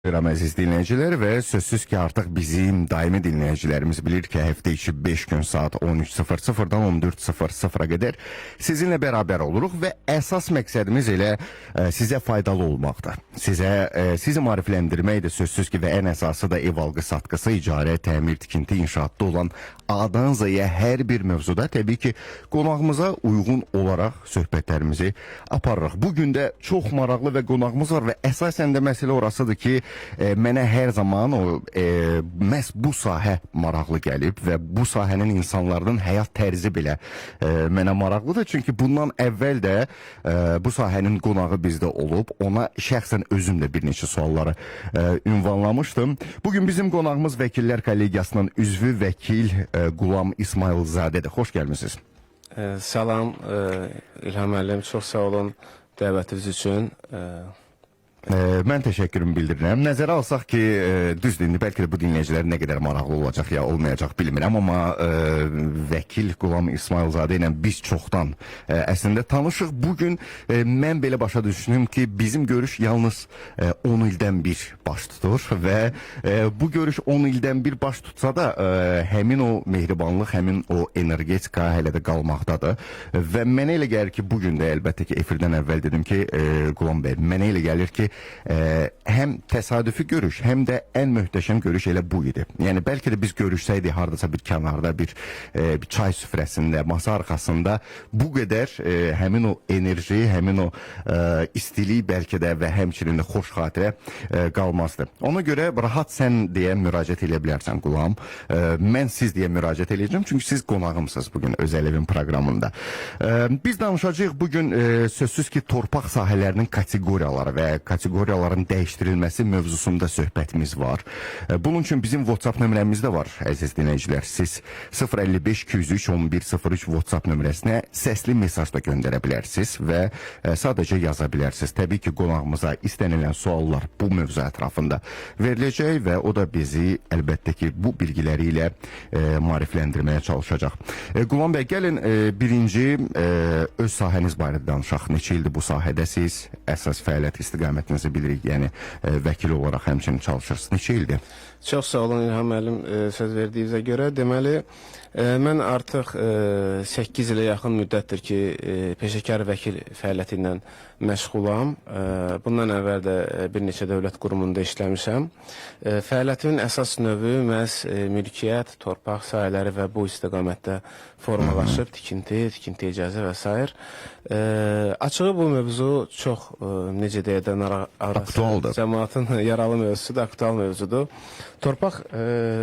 Program əziz dinləyicilər və sözsüz ki artıq bizim daimi dinləyicilərimiz bilir ki həftə içi 5 gün saat 13:00-dan 14:00-a qədər sizinlə bərabər oluruq və əsas məqsədimiz elə sizə faydalı olmaqdır. Sizi maarifləndirməkdir sözsüz ki və ən əsası da ev alqı satqısı, icarə, təmir, tikinti, inşaatda olan A'dan Z'yə hər bir mövzuda təbii ki qonağımıza uyğun olaraq söhbətlərimizi aparırıq. Bugün də çox maraqlı və qonağımız var və əsasən də məsələ orasıdır ki mənə hər zaman məhz bu sahə maraqlı gəlib və bu sahənin insanların həyat tərzi belə mənə maraqlıdır. Çünki bundan əvvəl də bu sahənin qonağı bizdə olub. Ona şəxsən özüm də bir neçə sualları ünvanlamışdım. Bugün bizim qonağımız Vəkillər Kollegiyasının üzvü vəkil Qulam İsmayılzadədir. Xoş gəlmisiniz. Salam İlham müəllim, çox sağ olun dəvətiniz üçün. Mən təşəkkürümü bildirirəm. Nəzərə alsaq ki, düzdür, indi bəlkə də bu dinləyicilər nə qədər maraqlı olacaq ya olmayacaq bilmirəm, amma vəkil Qulam İsmayılzadə ilə biz çoxdan əslində tanışıq. Bugün mən belə başa düşdüm ki, bizim görüş yalnız 10 ildən bir baş tutur və bu görüş 10 ildən bir baş tutsa da həmin o mehribanlıq, həmin o energetika hələ də qalmaqdadır və mənə elə gəlir ki, bugün də əlbəttə ki, efirdən əvvəl dedim ki, Qulam bəy, mənə elə gəlir ki, həm təsadüfi görüş, həm də ən möhtəşəm görüş elə bu idi. Yəni bəlkə də biz görüşsəydik hardasa bir kənarda, bir çay süfrəsində, masa arxasında bu qədər həmin o enerji, həmin o istilik bəlkə də və həmçinin də xoş xatirə qalmazdı. Ona görə rahat sən deyə müraciət edə bilərsən Qulam. Mən siz deyə müraciət edəcəm, çünki siz qonağımsınız bugün Özəl Evin proqramında. Biz danışacağıq bugün sözsüz ki torpaq sahələrinin kateqoriyaları və kateqoriyaların dəyişdirilməsi mövzusunda söhbətimiz var. Bunun üçün bizim WhatsApp nömrəmiz də var, əziz dinləyicilər. Siz 055-203-1103 WhatsApp nömrəsinə səsli mesaj da göndərə bilərsiniz və sadəcə yaza bilərsiniz. Təbii ki, qonağımıza istənilən suallar bu mövzu ətrafında veriləcək və o da bizi əlbəttə ki, bu bilgiləri ilə maarifləndirməyə çalışacaq. Qulam bəy, gəlin birinci öz sahəniz barədə danışaq. Neçə ildir bu sahədəsiz, əsas fəaliyyət istiqamətinizi bilirik, yəni vəkil olaraq həmçinin çalışırsınız. Neçə ildir? Çox sağ olun İlham müəllim, söz verdiyinizə görə. Deməli, mən artıq 8 ilə yaxın müddətdir ki, peşəkar vəkil fəaliyyəti ilə məşğulam. Bundan əvvəl də bir neçə dövlət qurumunda işləmişəm. Fəaliyyətimin əsas növü məhz mülkiyyət, torpaq sahələri və bu istiqamətdə formalaşıb, tikinti icazə və s. Açığı bu mövzu çox, necə deyə də aktualdır. Cəmaatın yaralı mövzusudur, aktual mövzudur. Torpaq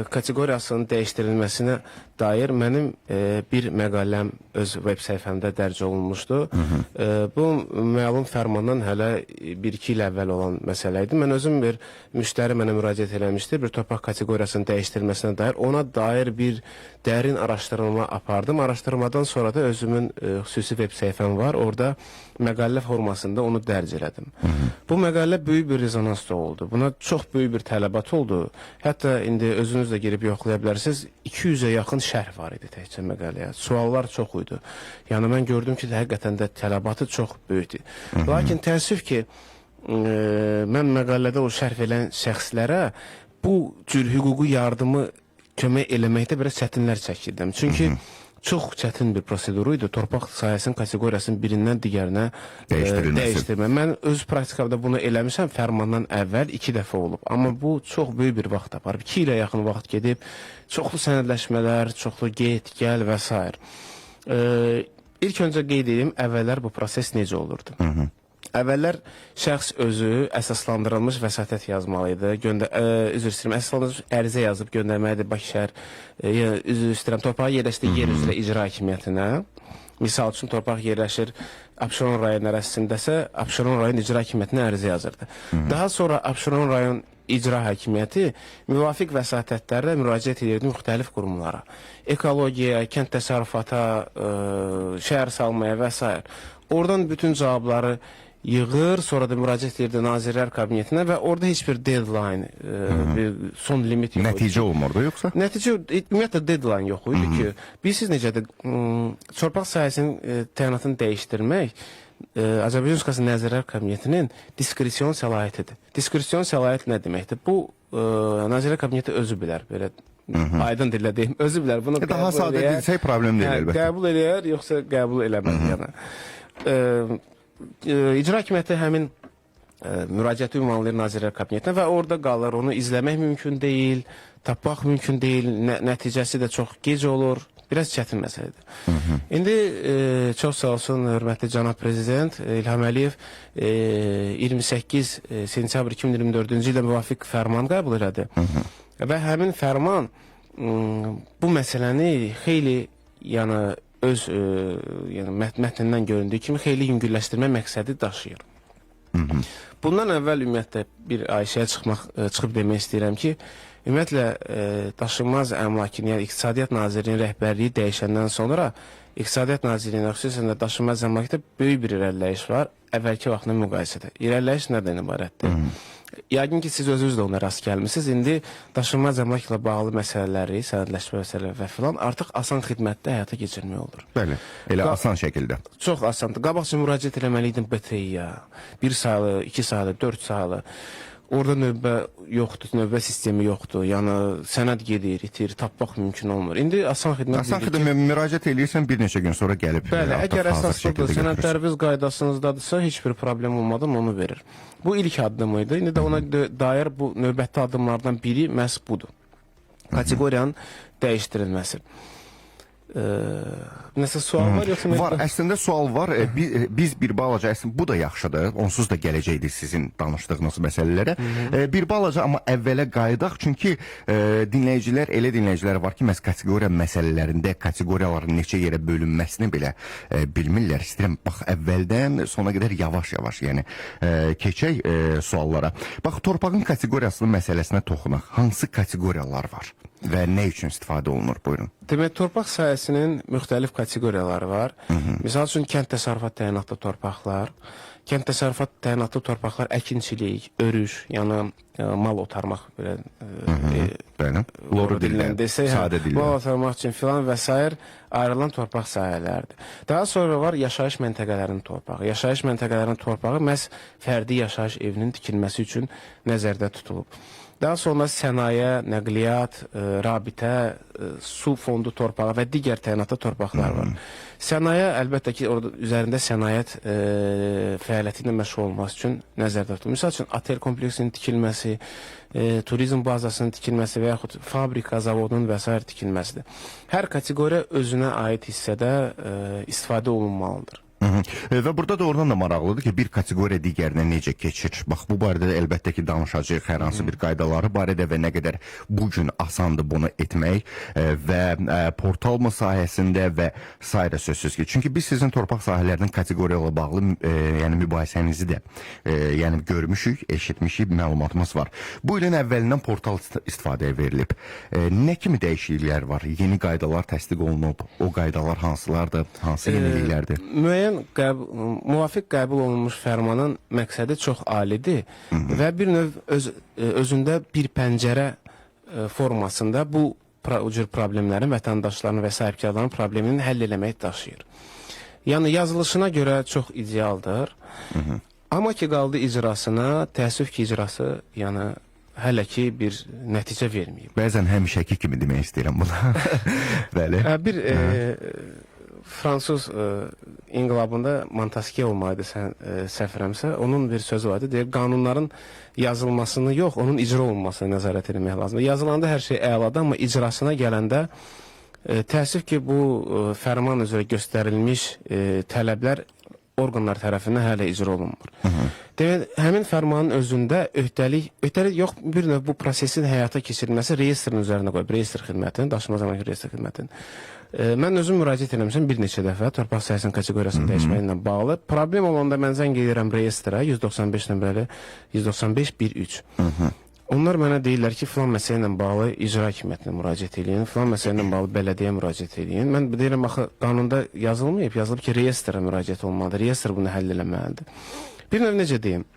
kateqoriyasının dəyişdirilməsinə dair mənim bir məqaləm öz web səhifəmdə dərc olunmuşdu. Bu məlum fərmandan hələ 1-2 il əvvəl olan məsələ idi. Mən özüm bir müştəri mənə müraciət eləmişdi, bir torpaq kateqoriyasının dəyişdirilməsinə dair. Ona dair bir dərin araşdırma apardım. Araşdırmadan sonra da özümün xüsusi web səhifəm var. Orada məqalə formasında onu dərc elədim. Bu məqalə böyük bir rezonansda oldu. Buna çox böyük bir tələbat oldu. Hətta indi özünüz də girib yoxlaya bilərsiniz. 200-ə yaxın şərh var idi təkcə məqaləyə. Suallar çox idi. Yəni mən gördüm ki, həqiqətən də tələbatı çox böyükdür. Lakin təəssüf ki, mən məqalədə o şərh verən şəxslərə bu cür hüquqi yardımı kömək eləməkdə biraz çətinlər çəkirdim. Çünki çox çətin bir prosedur idi. Torpaq sahəsinin kateqoriyasının birindən digərinə dəyişdirmə. Mən öz praktikamda bunu eləmişəm fərmandan əvvəl 2 dəfə olub. Amma bu çox böyük bir vaxt aparıb. 2 ilə yaxın vaxt gedib, çoxlu sənədləşmələr, çoxlu get, gəl və s. İlk öncə qeyd edeyim, əvvəllər bu proses necə olurdu? Əvvəllər şəxs özü əsaslandırılmış vəsatət yazmalıydı. Üzr istəyirəm, əsaslandırılmış ərizə yazıb göndərməlidir Bakı şəhər, üzr istəyirəm, torpağı yerləşdiyi yer üzrə icra hakimiyyətinə. Misal üçün, torpaq yerləşir Abşeron rayon ərazisindəsə, Abşeron rayon icra hakimiyyətinə ərizə yazırdı. Daha sonra Abşeron rayon icra hakimiyyəti müvafiq vəsatətlərlə müraciət edirdi müxtəlif qurumlara. Ekologiya, kənd təsərrüfata, şəhər salmaya və s. Oradan bütün cavabları yığır, sonra da müraciət edirdi Nazirlər Kabinetinə və orada heç bir deadline, bir son limit yox idi. Nəticə olmurdu yoxsa? Nəticə, ümumiyyətlə deadline yox idi ki, bilirsiniz necədir, torpaq sahəsinin təyinatını dəyişdirmək Azərbaycan Respublikası Nəzirlər Kabinetinin diskresion səlahiyyətidir. Diskresion səlahiyyət nə deməkdir? Bu Nazirlər Kabineti özü bilər, belə aydın dillə deyim, özü bilər. Bunu Daha sadə desək problem deyil əlbəttə. Qəbul eləyər, yoxsa qəbul eləməz. Yəni. İcra Hakimiyyəti həmin müraciəti ünvanlayır Nazirlər Kabinetinə və orada qalır. Onu izləmək mümkün deyil, tapmaq mümkün deyil, nəticəsi də çox gec olur. Biraz çətin məsələdir. İndi çox sağ olsun, hörmətli cənab prezident İlham Əliyev 28 sentyabr 2024-cü ildə müvafiq fərman qəbul elədi. Və həmin fərman bu məsələni xeyli, yəni öz mətnindən göründüyü kimi xeyli yüngülləşdirmə məqsədi daşıyır. Bundan əvvəl ümumiyyətlə bir ayşəyə çıxıb demək istəyirəm ki, ümumiyyətlə daşınmaz əmlakin, yəni İqtisadiyyat Nazirliyinin rəhbərliyi dəyişəndən sonra İqtisadiyyat Nazirliyinin xüsusən də daşınmaz əmlakda böyük bir irəliləyiş var əvvəlki vaxtla müqayisədə. İrəliləyiş nədən ibarətdir? Yəqin ki, siz özünüz də ona rast gəlmişsiniz. İndi daşınmaz əmlakla bağlı məsələləri, sənədləşmə məsələləri və filan artıq asan xidmətdə həyata keçirmək olur. Bəli, elə asan şəkildə. Çox asandır. Qabaqca müraciət eləməliydim BTİ-yə. 1 saylı, 2 saylı, 4 saylı. Orada növbə yoxdur, növbə sistemi yoxdur. Yəni sənəd gedir, itir, tapmaq mümkün olmur. İndi asan xidmət Asan xidmət müraciət eləyirsən bir neçə gün sonra gəlib. Bəli, əgər əsaslıdır, sənədləriniz qaydasınızdadırsa heç bir problem olmadan onu verir. Bu ilk addım idi. İndi də ona dair bu növbəti addımlardan biri məhz budur. Kateqoriyanın dəyişdirilməsi. Nəsə sual var yoxsa? Var, əslində sual var. Biz bir balaca, əslində bu da yaxşıdır. Onsuz da gələcəkdir sizin danışdığınız məsələlərə. Bir balaca amma əvvələ qayıdaq. Çünki dinləyicilər, elə dinləyicilər var ki, məhz kateqoriya məsələlərində kateqoriyaların neçə yerə bölünməsini belə bilmirlər. İstəyirəm, bax, əvvəldən sona qədər yavaş-yavaş, yəni keçək suallara. Bax, torpağın kateqoriyasının məsələsinə toxunaq. Hansı kateqoriyalar var və nə üçün istifadə olunur? Buyurun. Demək, torpaq sahəsinin müxtəlif kateqoriyaları var. Misal üçün, kənd təsərrüfat təyinatlı torpaqlar, kənd təsərrüfat təyinatlı torpaqlar, əkinçilik, örüş, yəni mal otarmaq, belə loru dillə, sadə dillə. Mal otarmaq üçün filan və s. ayrılan torpaq sahələridir. Daha sonra var yaşayış məntəqələrinin torpağı. Yaşayış məntəqələrinin torpağı məhz fərdi yaşayış evinin tikilməsi üçün nəzərdə tutulub. Daha sonra sənaye, nəqliyyat, rabitə, su fondu torpağı və digər təyinatlı torpaqlar var. Sənaye, əlbəttə ki, orada üzərində sənayət fəaliyyəti ilə məşğul olması üçün nəzərdə tutulur. Misal üçün, otel kompleksinin tikilməsi, turizm bazasının tikilməsi və yaxud fabrika, zavodun və s. tikilməsidir. Hər kateqoriya özünə aid hissədə istifadə olunmalıdır. Və burada da oradan da maraqlıdır ki, bir kateqoriya digərinə necə keçir. Bax, bu barədə əlbəttə ki, danışacağıq hər hansı bir qaydaları barədə və nə qədər bugün asandır bunu etmək və portal sahəsində və s. sözsüz ki. Çünki biz sizin torpaq sahələrinin kateqoriyalarla bağlı yəni mübahisənizi də yəni görmüşük, eşitmişik, məlumatımız var. Bu ilin əvvəlindən portal istifadəyə verilib. Nə kimi dəyişikliklər var? Yeni qaydalar təsdiq olunub. O qaydalar hansılardır? Hansı yeniliklərdir? Müvafiq qəbul olunmuş fərmanın məqsədi çox alidir və bir növ özündə bir pəncərə formasında bu cür problemlərin, vətəndaşların və sahibkarların problemini həll eləmək daşıyır. Yəni yazılışına görə çox idealdır. Amma ki qaldı icrasına, təəssüf ki icrası yəni hələ ki bir nəticə verməyib. Bəzən həmişəki kimi demək istəyirəm buna. Bəli. Bir Fransız inqilabında Montesquieu olmaydı, səhv eləmirəmsə, onun bir sözü vardı, deyir, qanunların yazılmasını yox, onun icra olunmasını nəzarət etmək lazımdır. Yazılanda hər şey əladır, amma icrasına gələndə təəssüf ki, bu fərman üzrə göstərilmiş tələblər orqanlar tərəfindən hələ icra olunmur. Demək, həmin fərmanın özündə öhdəlik yox, bir növ bu prosesin həyata keçirilməsi reyestrin üzərinə qoyub, reyestr xidmətinin, daşınmaz əmlak reyestr xidmətinin. Mən özüm müraciət eləmişəm bir neçə dəfə torpaq sahəsinin kateqoriyasını dəyişməklə bağlı. Problem olanda mən zəng edirəm reyestrə, 195 nömrəli, 195-13. Onlar mənə deyirlər ki, filan məsələ ilə bağlı icra hakimiyyətinə müraciət edin, filan məsələ ilə bağlı bələdiyyə müraciət edin. Mən deyirəm, axı, qanunda yazılmayıb, yazılıb ki, reyestrə müraciət olmalıdır, reyestr bunu həll eləməlidir. Bir növ necə deyim,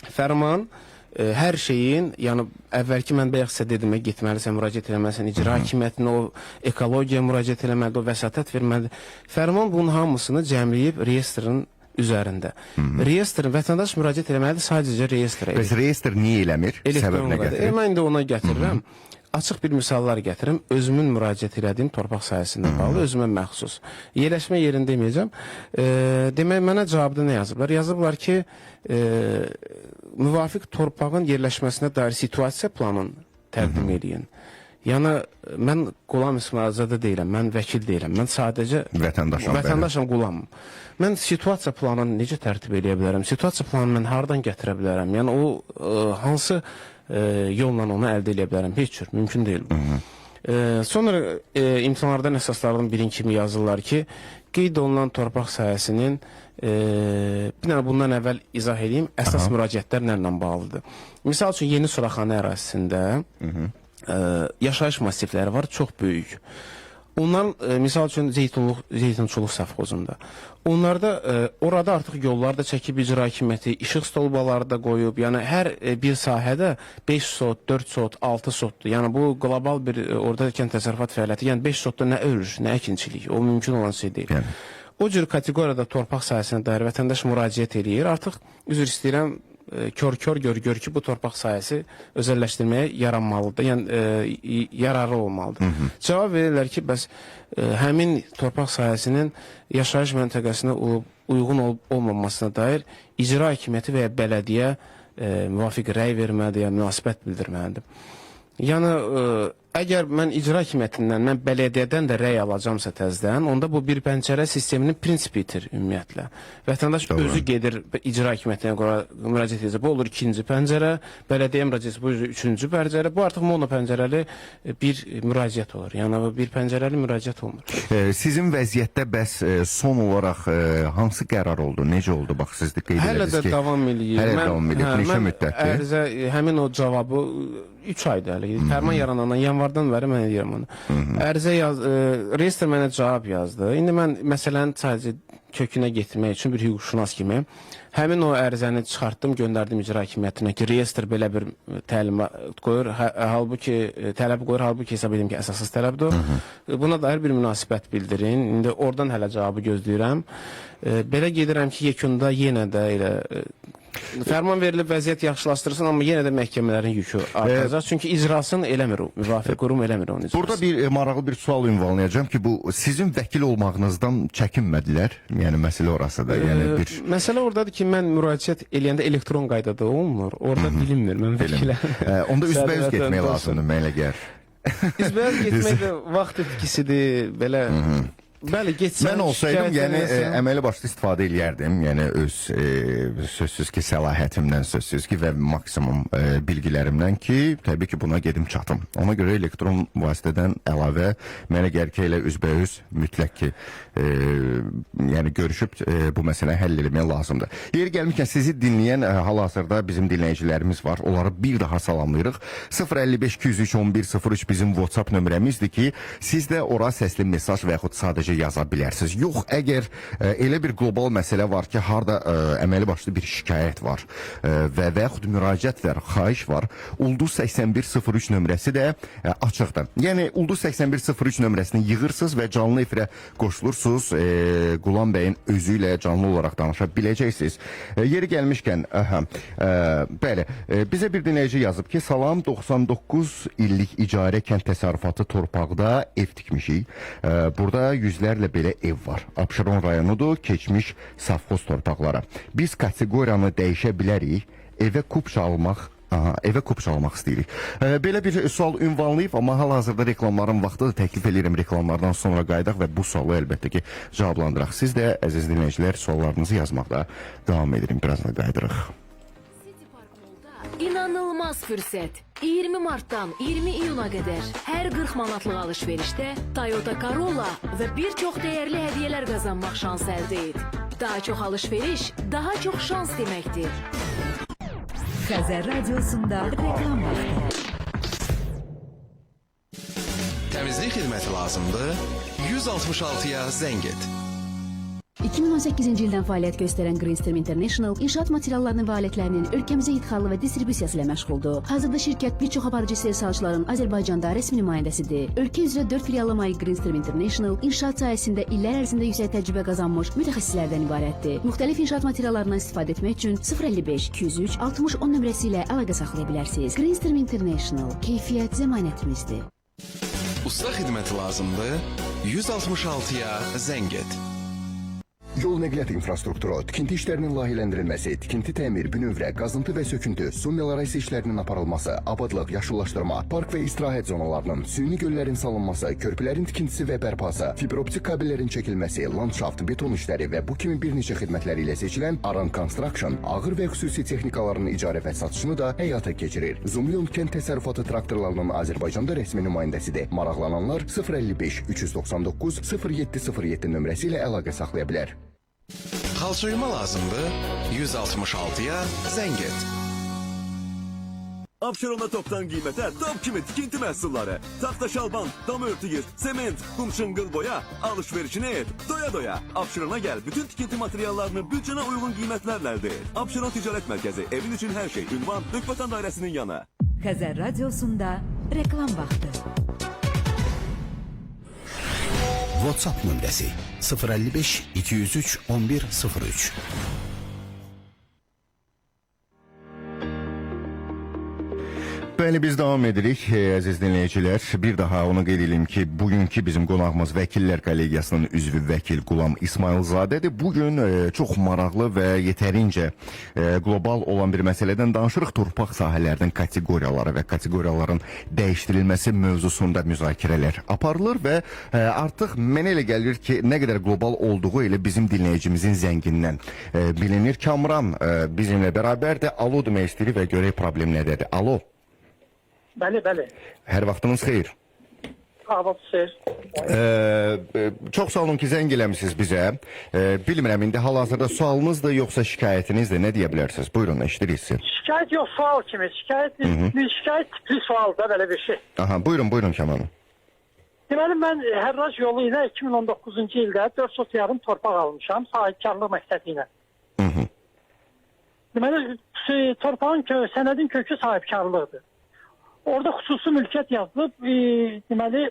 fərman hər şeyin, yəni əvvəlki mən bayaq sizə dedim, getməlisən, müraciət eləməlisən, icra hakimiyyətinə, o ekologiya müraciət eləməlidir, o vəsatət verməlidir. Fərman bunun hamısını cəmləyib reyestrin üzərində. Reyestr, vətəndaş müraciət etməlidir sadəcə reyestrə. Bəs reyestr niyə eləmir? Səbəb nə gətirir? Mən indi ona gətirirəm. Açıq bir misallar gətirim. Özümün müraciət etdiyim torpaq sahəsindən bağlı, özümə məxsus. Yerləşmə yerini deməyəcəm. Demək, mənə cavabda nə yazıblar? Yazıblar ki, müvafiq torpağın yerləşməsinə dair situasiya planını təqdim edin. Yəni, mən Qulam İsmailzadə deyiləm, mən vəkil deyiləm, mən sadəcə vətəndaşam, Qulamım. Mən situasiya planını necə tərtib edə bilərəm? Situasiya planını mən hardan gətirə bilərəm? Yəni, o hansı yolla onu əldə edə bilərəm? Heç cür, mümkün deyil. Sonra imtahanlardan əsaslardan birin kimi yazırlar ki, qeyd olunan torpaq sahəsinin bir dənə bundan əvvəl izah edeyim, əsas müraciətlər nələ bağlıdır. Misal üçün, Yeni Suraxanə ərazisində yaşayış masifləri var, çox böyük. Onlar, misal üçün, Zeytinçuluq safxozunda. Onlarda, orada artıq yollar da çəkib icra hakimiyyəti, işıq stolbaları da qoyub, yəni hər bir sahədə 5 sot, 4 sot, 6 sotdur. Yəni bu qlobal bir orada kənd təsərrüfat fəaliyyəti, yəni 5 sotda nə örüş, nə əkinçilik, o mümkün olan şey deyil. O cür kateqoriyada torpaq sahəsinə dair vətəndaş müraciət edir. Artıq, üzr istəyirəm, kör gör ki, bu torpaq sahəsi özəlləşdirməyə yaranmalıdır, yəni yararlı olmalıdır. Cavab verirlər ki, bəs həmin torpaq sahəsinin yaşayış məntəqəsinə uyğun olmamasına dair icra hakimiyyəti və ya bələdiyyə müvafiq rəy verməlidir, ya münasibət bildirməlidir. Yəni, əgər mən icra hakimiyyətindən, mən bələdiyyədən də rəy alacamsa təzdən, onda bu bir pəncərə sisteminin prinsipi itir ümumiyyətlə. Vətəndaş özü gedir icra hakimiyyətinə müraciət edir. Bu olur ikinci pəncərə, bələdiyyə müraciəti bu üçüncü pəncərə, bu artıq mono pəncərəli bir müraciət olur. Yəni, bir pəncərəli müraciət olmur. Sizin vəziyyətdə bəs son olaraq hansı qərar oldu, necə oldu? Bax, siz də qeyd edədiniz ki... Hələ də davam eləyir. Hələ davam eləyir, neçə müddətdir? Ərizə, həmin o cavabı 3 ayda hələ gedir. Fərman yaranandan, yanvardan bəri mən edirəm onu. Ərizə reyestr mənə cavab yazdı. İndi mən məsələni sadəcə kökünə getirmək üçün bir hüquqşünas kimi həmin o ərizəni çıxartdım, göndərdim icra hakimiyyətinə ki, reyestr belə bir təlimat qoyur, tələb qoyur, halbuki hesab edim ki, əsassız tələbdir. Buna dair bir münasibət bildirin. İndi oradan hələ cavabı gözləyirəm. Belə gedirəm ki, yekunda yenə də elə fərman verilib vəziyyət yaxşılaşdırsın, amma yenə də məhkəmələrin yükü artacaq. Çünki icrasını eləmir o, müvafiq qurum eləmir onun icrasını. Burada bir maraqlı bir sual ünvanlayacağım ki, bu sizin vəkil olmağınızdan çəkinmədilər. Yəni, məsələ orasıdır. Yəni, məsələ oradadır ki, mən müraciət eləyəndə elektron qaydada olmur. Orada bilinmir, mən vəkiləm. Onda üzbəüz getmək lazımdır, mən elə gəlir. Üzbəüz getmək də vaxt etkisidir, belə... Bəli, mən olsaydım, yəni əməli başlı istifadə eləyərdim. Yəni öz sözsüz ki, səlahiyyətimdən, sözsüz ki və maksimum bilgilərimdən ki, təbii ki, buna gedim çatım. Ona görə elektron vasitədən əlavə mənə gəlir ki, elə üzbəüz mütləq ki, yəni görüşüb bu məsələni həll etmək lazımdır. Yeri gəlmişkən sizi dinləyən hal-hazırda bizim dinləyicilərimiz var. Onları bir daha salamlayırıq. 055-203-1103 bizim WhatsApp nömrəmizdir ki, siz də ora səsli mesaj və yaxud sadəcə yaza bilərsiniz. Yox, əgər elə bir qlobal məsələ var ki, harada əməli başlı bir şikayət var və yaxud müraciət var, xahiş var, Ulduz 8103 nömrəsi də açıqdır. Yəni, Ulduz 8103 nömrəsini yığırsınız və canlı efirə qoşulursunuz. Qulam bəyin özü ilə canlı olaraq danışa biləcəksiniz. Yeri gəlmişkən, bəli, bizə bir dinləyici yazıb ki, salam, 99 illik icarə kənd təsərrüfatı torpaqda ev tikmişik. Burada yüzlərlə belə ev var. Abşeron rayonudur, keçmiş safxoz torpaqlara. Biz kateqoriyanı dəyişə bilərik, evə kup çalmaq istəyirik. Belə bir sual ünvanlayıb, amma hal-hazırda reklamların vaxtıdır. Təklif edirəm reklamlardan sonra qaydaq və bu sualı əlbəttə ki, cavablandıraq. Siz də, əziz dinləyicilər, suallarınızı yazmaqda davam edirik. Birazdan qaydırıq. İnanılmaz fürsət. 20 martdan 20 iyuna qədər hər 40 manatlıq alış-verişdə Toyota Corolla və bir çox dəyərli hədiyyələr qazanmaq şansı əldə et. Daha çox alış-veriş, daha çox şans deməkdir. Xəzər Radiosunda reklam vaxtı. Təmizlik xidməti lazımdır? 166-ya zəng et. 2018-ci ildən fəaliyyət göstərən Greenstream International inşaat materiallarının və alətlərinin ölkəmizə idxalı və distribusiyası ilə məşğuldur. Hazırda şirkət bir çox aparıcı istehsalçıların Azərbaycanda rəsmi nümayəndəsidir. Ölkə üzrə 4 filialı malik Greenstream International inşaat sahəsində illər ərzində yüksək təcrübə qazanmış mütəxəssislərdən ibarətdir. Müxtəlif inşaat materiallarından istifadə etmək üçün 055 203 60 10 nömrəsi ilə əlaqə saxlaya bilərsiniz. Greenstream International keyfiyyət zəmanətimizdir. Usta xidməti lazımdır? 166-ya zəng et. Yol nəqliyyat infrastrukturu, tikinti işlərinin layihələndirilməsi, tikinti təmir, bünövrə, qazıntı və söküntü, su meliorasiya işlərinin aparılması, abadlıq, yaşıllaşdırma, park və istirahət zonalarının, süni göllərin salınması, körpülərin tikintisi və bərpası, fibroptik kabellərin çəkilməsi, landşaft, beton işləri və bu kimi bir neçə xidmətləri ilə seçilən Aran Construction ağır və xüsusi texnikaların icarə və satışını da həyata keçirir. Zumlyon kənd təsərrüfatı traktorlarının Azərbaycanda rəsmi nümayəndəsidir. Maraqlananlar 055 399 0707 nömrəsi ilə əlaqə saxlaya bilər. Xalçoyma lazımdır? 166-ya zəng et. Abşeron'da toptan qiymətə top kimi tikinti məhsulları. Taxta şalban, dam örtüyü, sement, kum şıngıl boya, alışverişini et. Doya doya. Abşeron'a gel. Bütün tikinti materiallarını bütçene uygun qiymətlərlə əldə et. Abşeron Ticarət Mərkəzi. Evin için her şey. Ünvan Dökbatan Dairəsinin yanı. Xəzər Radiosunda reklam vaxtı. WhatsApp nömrəsi 055 203 1103. Bəli, biz davam edirik, əziz dinləyicilər. Bir daha onu qeyd edim ki, bugünkü bizim qonağımız Vəkillər Kollegiyasının üzvü vəkil Qulam İsmailzadədir. Bugün çox maraqlı və yetərincə qlobal olan bir məsələdən danışırıq. Torpaq sahələrinin kateqoriyaları və kateqoriyaların dəyişdirilməsi mövzusunda müzakirələr aparılır və artıq mənə elə gəlir ki, nə qədər qlobal olduğu elə bizim dinləyicimizin zəngindən bilinir. Kamran bizimlə bərabərdir. Alo demək istəyir və görək problem nədədir. Alo. Bəli, bəli. Hər vaxtınız xeyir. Hava xeyir. Çox sağ olun ki, zəng eləmisiniz bizə. Bilmirəm, indi hal-hazırda sualınızdır, yoxsa şikayətinizdir, nə deyə bilərsiniz? Buyurun, eşidirik sizi. Şikayət yox, sual kimi. Şikayət tipli sualda belə bir şey. Aha, buyurun Kamran. Deməli, mən hərrac yolu ilə 2019-cu ildə 4 sot yarım torpaq almışam, sahibkarlıq məqsədi ilə. Deməli, torpağın sənədin kökü sahibkarlıqdır. Orada xüsusi mülkiyyət yazılıb, deməli,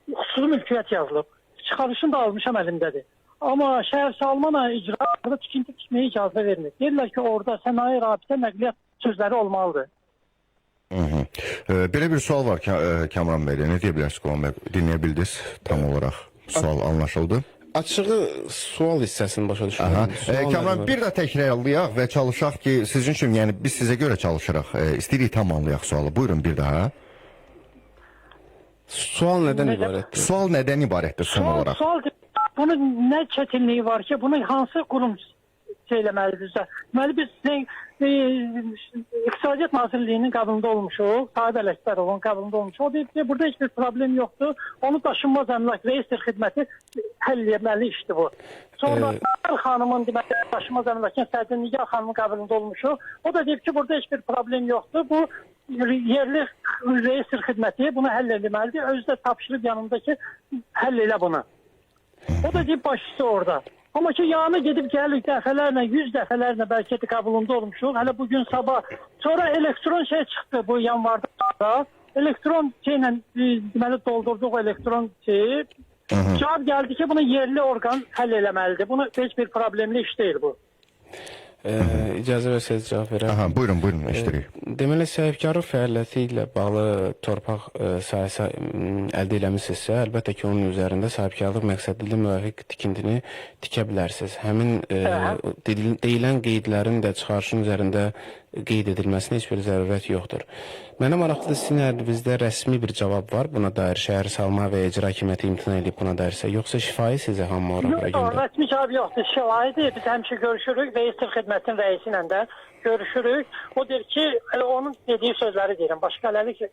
xüsusi mülkiyyət yazılıb. Çıxarışını da almışam əlimdədir. Amma şəhər salmana icraatında tikinti tikməyə icazə vermir. Deyirlər ki, orada sənaye, rabitə, nəqliyyat sözləri olmalıdır. Belə bir sual var Kamran bəydə. Ne deyə bilərsiniz Qulam bəy? Dinləyə bildiniz tam olaraq. Sual anlaşıldı. Açığı sual hissəsini başa düşürəm. Kamran, bir də təkrarlayaq və çalışaq ki, sizin üçün, yəni biz sizə görə çalışırıq. İstəyirik tam anlayaq sualı. Buyurun bir daha. Sual nədən ibarətdir? Sual nədən ibarətdir son olaraq? Sual, bunun nə çətinliyi var ki, bunu hansı qurum söyləməlidir? Deməli, biz İqtisadiyyat Nazirliyinin qabında olmuşuq, Sahib Ələkbərovun qabında olmuşuq. O deyib ki, burada heç bir problem yoxdur. Onu daşınmaz əmlak reestr xidməti həll etməli işdir bu. Sonra xanımın deməli, daşınmaz əmlakın sədri Nigar xanımın qabında olmuşuq. O da deyib ki, burada heç bir problem yoxdur. Bu yerli reestr xidməti bunu həll etməlidir. Özü də tapşırıb yanındakı həll elə bunu. O da deyib başçısı orada. Amma ki, yanına gedib gəlirik dəfələrlə, 100 dəfələrlə bəlkə də qabulunda olmuşuq. Hələ bugün sabah. Sonra elektron şey çıxdı bu yanvarda. Elektron şeylə deməli doldurduq elektron şeyi. Cavab gəldi ki, bunu yerli orqan həll eləməlidir. Bunu heç bir problemli iş deyil bu. İcazə versəniz cavab verəm. Aha, buyurun, eşidirik. Deməli, sahibkarlıq fəaliyyəti ilə bağlı torpaq sahəsi əldə eləmisinizsə, əlbəttə ki, onun üzərində sahibkarlıq məqsədli müvafiq tikintini tikə bilərsiniz. Həmin deyilən qeydlərin də çıxarışın üzərində qeyd edilməsinə heç bir zərurət yoxdur. Mənə maraqlıdır, sizin əlinizdə rəsmi bir cavab var buna dair, şəhər salma və icra hakimiyyəti imtina edib buna dairsə, yoxsa şifahi sizə hamı ora bura göndər? Yox, rəsmi cavab yoxdur, şifahidir. Biz həmişə görüşürük, reestr xidmətinin rəisi ilə də görüşürük. O deyir ki, onun dediyi sözləri deyirəm, başqa eləli ki,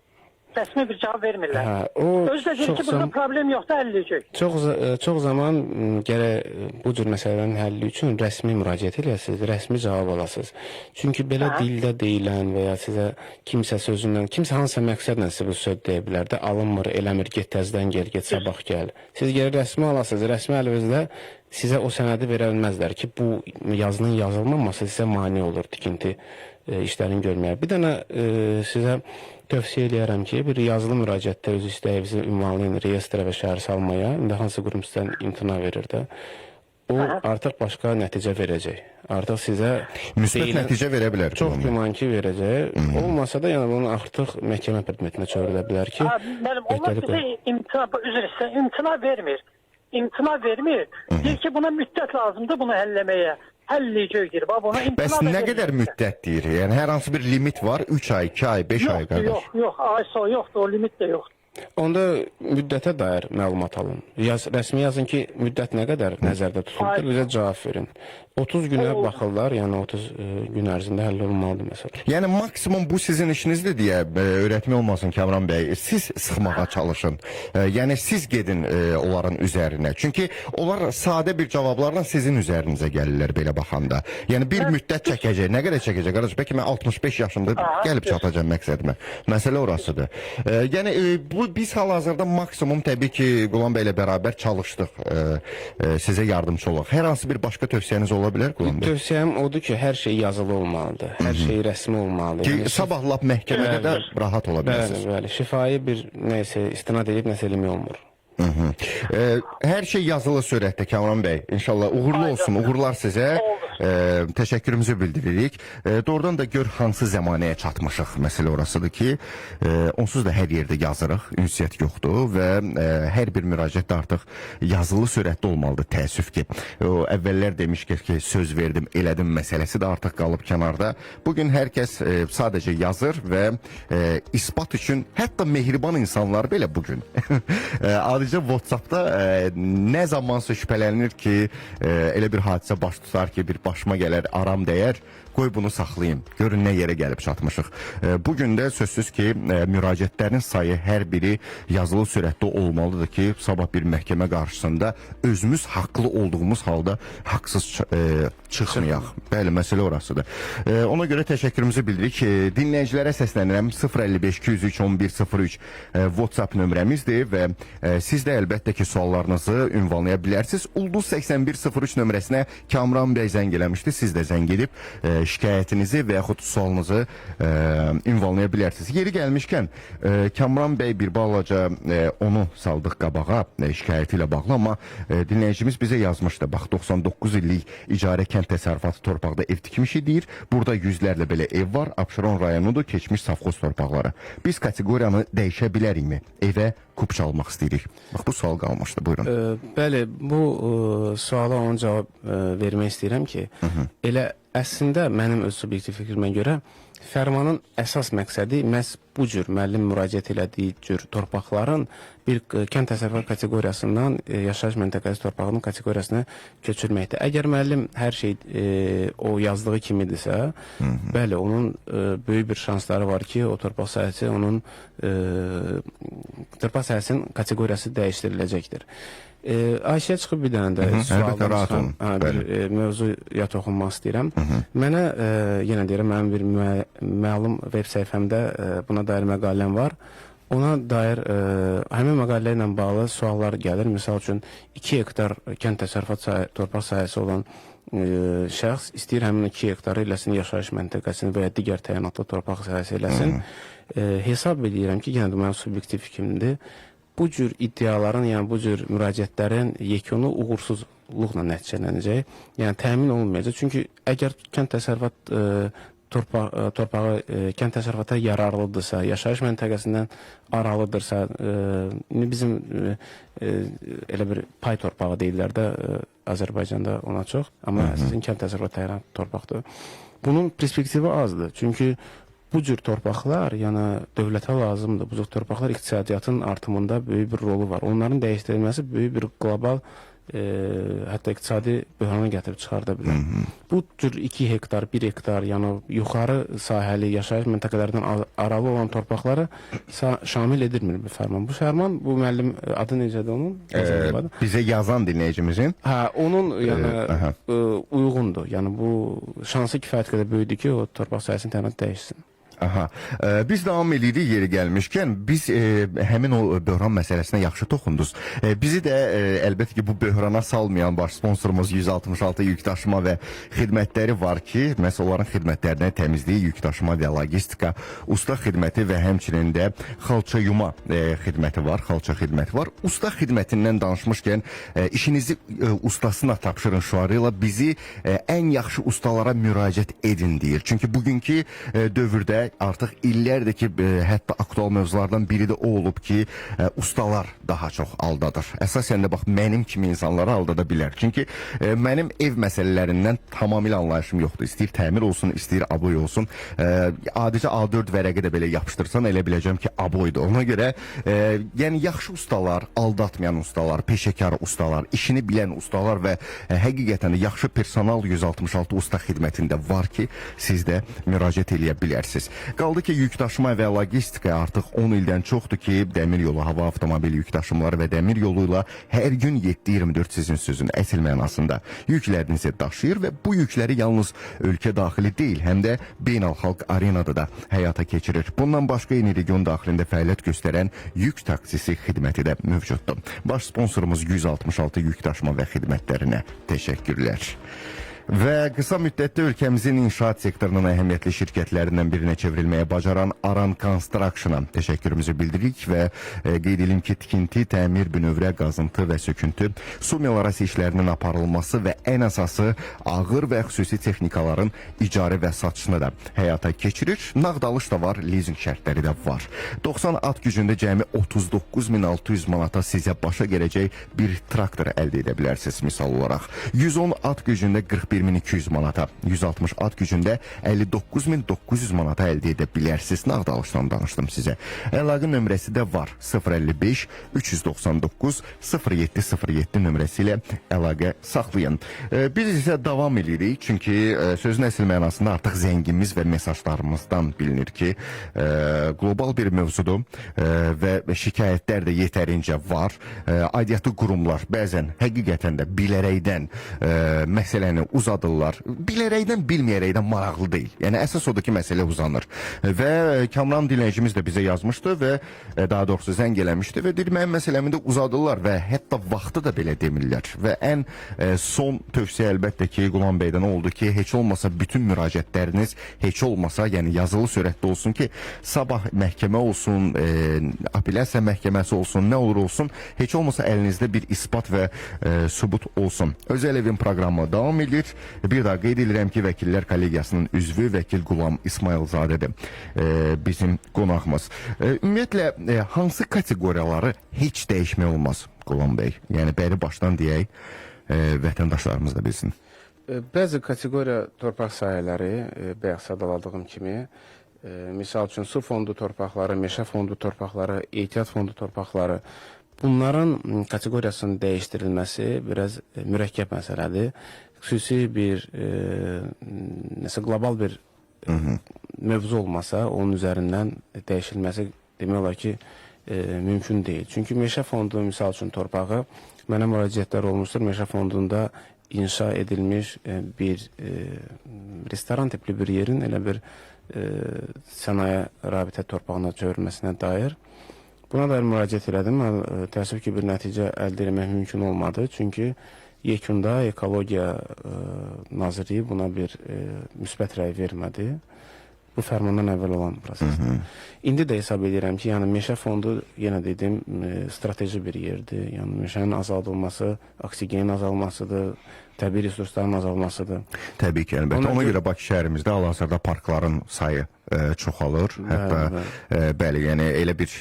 rəsmi bir cavab vermirlər. Hə, o Özü də deyir ki, burada problem yoxdur, həll edəcək. Çox zaman gərək bu cür məsələlərin həlli üçün rəsmi müraciət eləyəsiniz, rəsmi cavab alasınız. Çünki belə dildə deyilən və ya sizə kimsə sözündən, kimsə hansısa məqsədlə sizə bu söz deyə bilər də, alınmır, eləmir, get təzədən gəl, get sabah gəl. Siz gərək rəsmi alasınız, rəsmi əlvizdə sizə o sənədi verə bilməzlər ki, bu yazının yazılmaması sizə mane olur tikinti işlərini görməyə. Bir dənə sizə tövsiyə eləyərəm ki, bir yazılı müraciətdə öz istəyinizi ünvanlayın reyestrə və şəhər salmaya. İndi hansı qurum sizdən imtina verir də, o artıq başqa nəticə verəcək. Artıq sizə müsbət nəticə verə bilər. Çox güman ki, verəcək. Olmasa da yəni bunu artıq məhkəmə predmetinə çevrilə bilər ki, Mənim onlar bizə imtina vermir. İmtina vermir. Deyir ki, buna müddət lazımdır bunu həlləməyə. Həlleyəcəkdir. Bəs nə qədər müddət deyir? Yəni hər hansı bir limit var? 3 ay, 2 ay, 5 ay qardaş? Yox, ay so yoxdur, o limit də yoxdur. Onda müddətə dair məlumat alın. Rəsmi yazın ki, müddət nə qədər nəzərdə tutulur, bizə cavab verin. 30 günə baxırlar, yəni 30 gün ərzində həll olunmalıdır məsələ. Yəni maksimum bu sizin işinizdir deyə öyrətmə olmasın Kamran bəy. Siz sıxmağa çalışın. Yəni siz gedin onların üzərinə. Çünki onlar sadə bir cavablarla sizin üzərinizə gəlirlər belə baxanda. Yəni bir müddət çəkəcək. Nə qədər çəkəcək qardaş? Bəlkə mən 65 yaşımda gəlib çatacağam məqsədimə. Məsələ orasıdır. Yəni biz hal-hazırda maksimum təbii ki Qulam bəylə bərabər çalışdıq. Sizə yardımcı olaq. Hər hansı bir başqa tövsiyəniz ola bilər Qulam bəy? Tövsiyəm odur ki, hər şey yazılı olmalıdır. Hər şey rəsmi olmalıdır. Ki sabah lap məhkəmədə də rahat ola bilərsiniz. Bəli, şifahi bir nəsə istinad edib nəsə eləmək olmur. Hər şey yazılı surətdə Kamran bəy. İnşallah uğurlu olsun. Uğurlar sizə. Təşəkkürümüzü bildiririk. Doğrudan da gör hansı zəmanəyə çatmışıq. Məsələ orasıdır ki, onsuz da hər yerdə yazırıq. Ünsiyyət yoxdur və hər bir müraciət də artıq yazılı surətdə olmalıdır. Təəssüf ki, o əvvəllər demişkən ki, söz verdim, elədim məsələsi də artıq qalıb kənarda. Bugün hər kəs sadəcə yazır və isbat üçün hətta mehriban insanlar belə bugün adicə WhatsAppda nə zamansa şübhələnir ki, elə bir hadisə baş tutar ki, bir başıma gələr, aram dəyər, qoy bunu saxlayayım. Görün nə yerə gəlib çatmışıq. Bugün də sözsüz ki, müraciətlərin sayı hər biri yazılı surətdə olmalıdır ki, sabah bir məhkəmə qarşısında özümüz haqlı olduğumuz halda haqsız çıxmayaq. Bəli, məsələ orasıdır. Ona görə təşəkkürümüzü bildiririk. Dinləyicilərə səslənirəm. 055-203-1103 WhatsApp nömrəmizdir və siz də əlbəttə ki, suallarınızı ünvanlaya bilərsiniz. Ulduz 8103 nömrəsinə Kamran bəy zəng eləmişdi. Siz də zəng edib şikayətinizi və yaxud sualınızı ünvanlaya bilərsiniz. Yeri gəlmişkən, Kamran bəy bir balaca onu saldıq qabağa şikayəti ilə bağlı, amma dinləyicimiz bizə yazmışdı. Bax, 99 illik icarə kənd təsərrüfatı torpaqda ev tikmişi deyir. Burada yüzlərlə belə ev var. Abşeron rayonudur, keçmiş safxoz torpaqları. Biz kateqoriyanı dəyişə bilərikmi? Evə kup çalmaq istəyirik. Bax, bu sual qalmışdı. Buyurun. Bəli, bu suala onun cavab vermək istəyirəm ki, elə əslində mənim öz subyektiv fikrimə görə fərmanın əsas məqsədi məhz bu cür müəllim müraciət elədiyi cür torpaqların bir kənd təsərrüfatı kateqoriyasından yaşayış məntəqəsi torpağının kateqoriyasına köçürməkdir. Əgər müəllim hər şey o yazdığı kimidirsə, bəli, onun böyük bir şansları var ki, o torpaq sahəsi onun torpaq sahəsinin kateqoriyası dəyişdiriləcəkdir. Ayşəyə çıxıb bir dənə də sualdan çıxan bir mövzuya toxunmaq istəyirəm. Mənə, yenə deyirəm, mənim bir məlum web səhifəmdə buna dair məqaləm var. Ona dair həmin məqalə ilə bağlı suallar gəlir. Misal üçün 2 hektar kənd təsərrüfatı torpaq sahəsi olan şəxs istəyir həmin 2 hektarı eləsin yaşayış məntəqəsini və ya digər təyinatlı torpaq sahəsi eləsin. Hesab edirəm ki, yenə də mənim subyektiv fikrimdir. Bu cür iddiaların, yəni bu cür müraciətlərin yekunu uğursuzluqla nəticələnəcək. Yəni təmin olunmayacaq. Çünki əgər kənd təsərrüfatı torpağı kənd təsərrüfata yararlıdırsa, yaşayış məntəqəsindən aralıdırsa, bizim elə bir pay torpağı deyirlər də Azərbaycanda ona çox, amma əsasən kənd təsərrüfatı torpaqdır. Bunun perspektivi azdır. Çünki bu cür torpaqlar, yəni dövlətə lazımdır. Bu cür torpaqlar iqtisadiyyatın artımında böyük bir rolu var. Onların dəyişdirilməsi böyük bir qlobal hətta iqtisadi böhrana gətirib çıxarda bilər. Bu cür 2 hektar, 1 hektar, yəni yuxarı sahəli yaşayış məntəqələrdən aralı olan torpaqları şamil edilmir bu fərman. Bu fərman, bu müəllim adı necədir onun? Bizə yazan dinləyicimizin? Hə, onun yəni uyğundur. Yəni bu şansı kifayət qədər böyüdür ki, o torpaq sahəsinin təminatı dəyişsin. Aha. Biz davam edirik yeri gəlmişkən, biz həmin o böhran məsələsinə yaxşı toxundunuz. Bizi də əlbəttə ki, bu böhrana salmayan baş sponsorumuz 166 yükdaşıma və xidmətləri var ki, məhz onların xidmətlərinə təmizlik, yükdaşıma və logistika, usta xidməti və həmçinin də xalça yuma xidməti var, xalça xidməti var. Usta xidmətindən danışmışkən, işinizi ustasına tapşırın şüarı ilə bizi ən yaxşı ustalara müraciət edin deyir. Çünki bugünkü dövrdə artıq illərdir ki, hətta aktual mövzulardan biri də o olub ki, ustalar daha çox aldadır. Əsasən də bax, mənim kimi insanları aldada bilər. Çünki mənim ev məsələlərindən tamamilə anlayışım yoxdur. İstəyir təmir olsun, istəyir aboy olsun. Adicə A4 vərəqə də belə yapışdırsan, elə biləcəm ki, aboydur. Ona görə, yəni yaxşı ustalar, aldatmayan ustalar, peşəkar ustalar, işini bilən ustalar və həqiqətən də yaxşı personal 166 usta xidmətində var ki, siz də müraciət eləyə bilərsiniz. Qaldı ki, yükdaşıma və logistika artıq 10 ildən çoxdur ki, dəmir yolu, hava avtomobil yükdaşımları və dəmir yolu ilə hər gün 7-24 sizin sözün əsl mənasında yüklərinizi daşıyır və bu yükləri yalnız ölkə daxili deyil, həm də beynəlxalq arenada da həyata keçirir. Bundan başqa yeni region daxilində fəaliyyət göstərən yük taksisi xidməti də mövcuddur. Baş sponsorumuz 166 yükdaşıma və xidmətlərinə təşəkkürlər. Və qısa müddətdə ölkəmizin inşaat sektorunun əhəmiyyətli şirkətlərindən birinə çevrilməyə bacaran Aran Construction-a təşəkkürümüzü bildiririk və qeyd edelim ki, tikinti, təmir, bünövrə, qazıntı və söküntü, su meliorasiya işlərinin aparılması və ən əsası ağır və xüsusi texnikaların icarə və satışını da həyata keçirir. Nağd alış da var, leasing şərtləri də var. 90 at gücündə cəmi 39.600 manata sizə başa gələcək bir traktor əldə edə bilərsiniz misal olaraq. 110 at gücündə 41.200 manata, 160 at gücündə 59.900 manata əldə edə bilərsiniz. Nağd alışdan danışdım sizə. Əlaqə nömrəsi də var. 055 399 0707 nömrəsi ilə əlaqə saxlayın. Biz isə davam edirik. Çünki sözün əsl mənasında artıq zəngimiz və mesajlarımızdan bilinir ki, qlobal bir mövzudur və şikayətlər də yetərincə var. Aidiyyatı qurumlar bəzən həqiqətən də bilərəkdən məsələni uzadırlar. Bilərəkdən, bilməyərəkdən maraqlı deyil. Yəni, əsas odur ki, məsələ uzanır. Və Kamran dinləyicimiz də bizə yazmışdı və daha doğrusu zəng eləmişdi və deyir, mənim məsələmi də uzadırlar və hətta vaxtı da belə demirlər. Və ən son tövsiyə əlbəttə ki, Qulam bəydən oldu ki, heç olmasa bütün müraciətləriniz heç olmasa, yəni yazılı sürətdə olsun ki, sabah məhkəmə olsun, apellyasiya məhkəməsi olsun, nə olur olsun, heç olmasa əlinizdə bir isbat və sübut olsun. Özel evin proqramı davam edir. Bir daha qeyd edirəm ki, Vəkillər Kollegiyasının üzvü Vəkil Qulam İsmailzadədir bizim qonağımız. Ümumiyyətlə, hansı kateqoriyaları heç dəyişmək olmaz Qulam bəy? Yəni, bəri başdan deyək, vətəndaşlarımız da bilsin. Bəzi kateqoriya torpaq sahələri, bayaq sadaladığım kimi, misal üçün su fondu torpaqları, meşə fondu torpaqları, ehtiyat fondu torpaqları, bunların kateqoriyasının dəyişdirilməsi biraz mürəkkəb məsələdir. Xüsusi bir, nəsə qlobal bir mövzu olmasa, onun üzərindən dəyişilməsi demək olar ki, mümkün deyil. Çünki meşə fondu, misal üçün torpağı, mənə müraciətlər olmuşdur, meşə fondunda inşa edilmiş bir restoran tipli bir yerin elə bir sənaye rabitə torpağına çevrilməsinə dair. Buna dair müraciət elədim. Təəssüf ki, bir nəticə əldə etmək mümkün olmadı. Çünki yekunda Ekologiya Nazirliyi buna bir müsbət rəy vermədi. Bu fərmandan əvvəl olan prosesdir. İndi də hesab edirəm ki, yəni meşə fondu, yenə dedim, strateji bir yerdir. Yəni meşənin azaldılması, oksigenin azalmasıdır, təbii resursların azalmasıdır. Təbii ki, əlbəttə. Ona görə Bakı şəhərimizdə hal-hazırda parkların sayı çoxalır. Hətta, bəli, yəni elə bir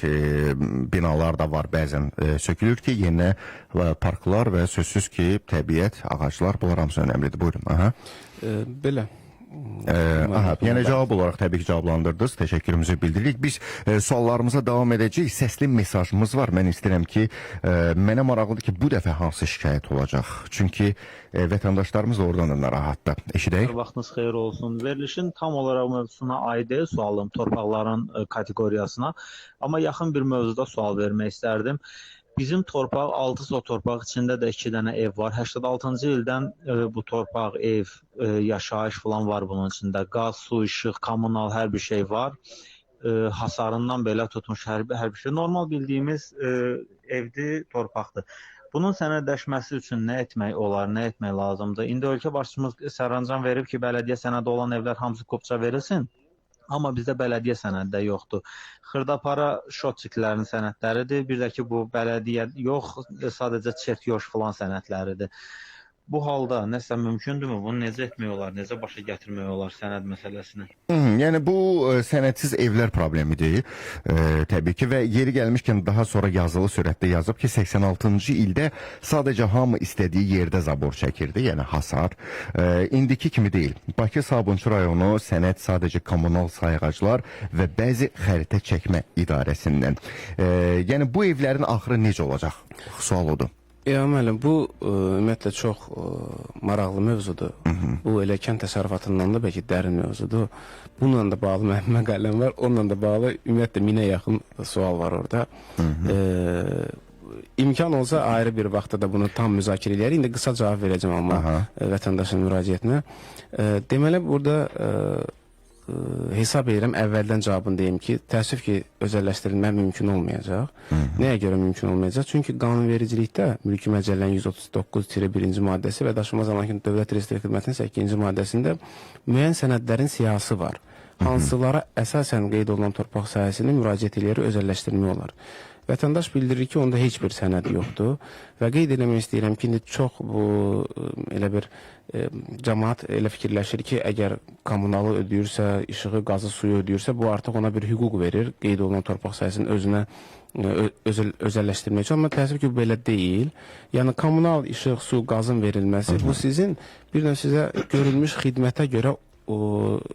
binalar da var, bəzən sökülür ki, yeni parklar və sözsüz ki, təbiət, ağaclar, bunlar hamısı önəmlidir. Buyurun. Belə. Yəni cavab olaraq təbii ki cavablandırdınız. Təşəkkürümüzü bildiririk. Biz suallarımıza davam edəcəyik. Səsli mesajımız var. Mən istəyirəm ki, mənə maraqlıdır ki, bu dəfə hansı şikayət olacaq? Çünki vətəndaşlarımız da oradan da narahatdır. Eşidək. Vaxtınız xeyir olsun. Verilişin tam olaraq mövzusuna aid deyil sualım, torpaqların kateqoriyasına. Amma yaxın bir mövzuda sual vermək istərdim. Bizim torpaq 6 sot torpaq içində də 2 dənə ev var. 86-cı ildən bu torpaq, ev, yaşayış falan var bunun içində. Qaz, su, işıq, kommunal hər bir şey var. Hasarından belə tutmuş hər bir şey. Normal bildiyimiz evdir, torpaqdır. Bunun sənədləşməsi üçün nə etmək olar, nə etmək lazımdır? İndi ölkə başçımız sərəncam verib ki, bələdiyyə sənədi olan evlər hamısı kopça verilsin. Amma bizdə bələdiyyə sənədi də yoxdur. Xırdapara şotçiklərin sənədləridir. Bir də ki, bu bələdiyyə yox, sadəcə çertyoş falan sənədləridir. Bu halda nəsə mümkündürmü? Bunu necə etmək olar, necə başa gətirmək olar sənəd məsələsini? Yəni bu sənədsiz evlər problemidir təbii ki və yeri gəlmişkən daha sonra yazılı sürətdə yazıb ki 86-cı ildə sadəcə hamı istədiyi yerdə zabor çəkirdi, yəni hasar. İndiki kimi deyil. Bakı Sabunçu rayonu sənəd sadəcə kommunal sayğaclar və bəzi xəritə çəkmə idarəsindən. Yəni bu evlərin axırı necə olacaq? Sual odur. Ya müəllim, bu ümumiyyətlə çox maraqlı mövzudur. Bu elə kənd təsərrüfatından da bəlkə dərin mövzudur. Bununla da bağlı mənim məqaləm var. Onunla da bağlı ümumiyyətlə 1000-ə yaxın sual var orada. İmkan olsa ayrı bir vaxtda da bunu tam müzakirə edərik. İndi qısa cavab verəcəm amma vətəndaşın müraciətinə. Deməli burada hesab edirəm, əvvəldən cavabını deyim ki, təəssüf ki, özəlləşdirilmə mümkün olmayacaq. Nəyə görə mümkün olmayacaq? Çünki qanunvericilikdə Mülki Məcəllənin 139-1-ci maddəsi və Daşınmaz Əmlakın Dövlət Reyestri Xidmətinin 8-ci maddəsində müəyyən sənədlərin siyahısı var. Hansılara əsasən qeyd olunan torpaq sahəsinin müraciət eləyəri özəlləşdirmək olar. Vətəndaş bildirir ki, onda heç bir sənəd yoxdur və qeyd eləmək istəyirəm ki, indi çox bu elə bir cəmaat elə fikirləşir ki, əgər kommunalı ödəyirsə, işığı, qazı, suyu ödəyirsə, bu artıq ona bir hüquq verir, qeyd olunan torpaq sahəsinin özünə özəlləşdirmək üçün. Amma təəssüf ki, bu belə deyil. Yəni, kommunal işıq, su, qazın verilməsi, bu sizin bir növ sizə görülmüş xidmətə görə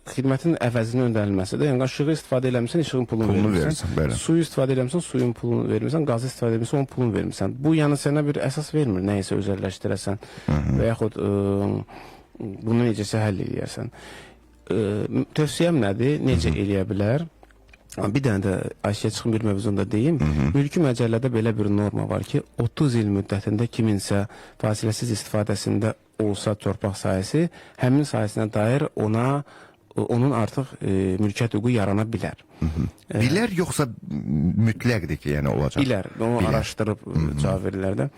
xidmətin əvəzinin ödənilməsidir. Yəni, işığı istifadə eləmirsən, işığın pulunu vermirsən. Suyu istifadə eləmirsən, suyun pulunu vermirsən. Qazı istifadə eləmirsən, onun pulunu vermirsən. Bu, yəni, sənə bir əsas vermir, nəyisə özəlləşdirəsən və yaxud bunu necəsə həll eləyərsən. Tövsiyəm nədir? Necə eləyə bilər? Bir dənə də aşıya çıxın bir mövzunda deyim. Mülki Məcəllədə belə bir norma var ki, 30 il müddətində kiminsə fasiləsiz istifadəsində olsa torpaq sahəsi, həmin sahəsinə dair onun artıq mülkiyyət hüququ yarana bilər. Bilər yoxsa mütləqdir ki, yəni olacaq? Bilər, onu araşdırıb cavab verirlər də.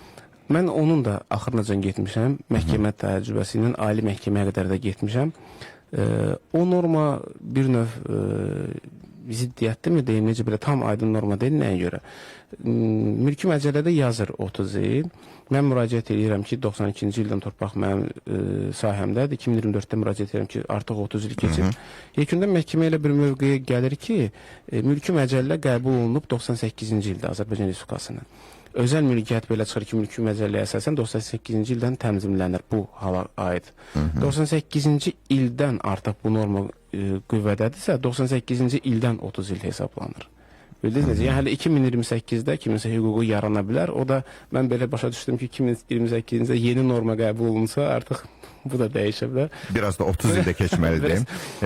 Mən onun da axırınacan getmişəm, məhkəmə təcrübəsi ilə ali məhkəməyə qədər də getmişəm. O norma bir növ ziddiyyətli mi deyim, necə belə tam aydın norma deyil, nəyə görə? Mülki Məcəllədə yazır 30 il. Mən müraciət edirəm ki, 92-ci ildən torpaq mənim sahəmdədir. 2024-də müraciət edirəm ki, artıq 30 il keçir. Yekunda məhkəmə elə bir mövqeyə gəlir ki, Mülki Məcəllə qəbul olunub 98-ci ildə Azərbaycan Respublikasının. Özəl mülkiyyət belə çıxır ki, Mülki Məcəlləyə əsasən 98-ci ildən tənzimlənir bu hala aid. 98-ci ildən artıq bu norma qüvvədədirsə, 98-ci ildən 30 il hesablanır. Bildiniz necə? Yəni, hələ 2028-də kiminsə hüququ yarana bilər. O da mən belə başa düşdüm ki, 2028-də yeni norma qəbul olunsa, artıq bu da dəyişə bilər. Biraz da 30 ildə keçməlidir.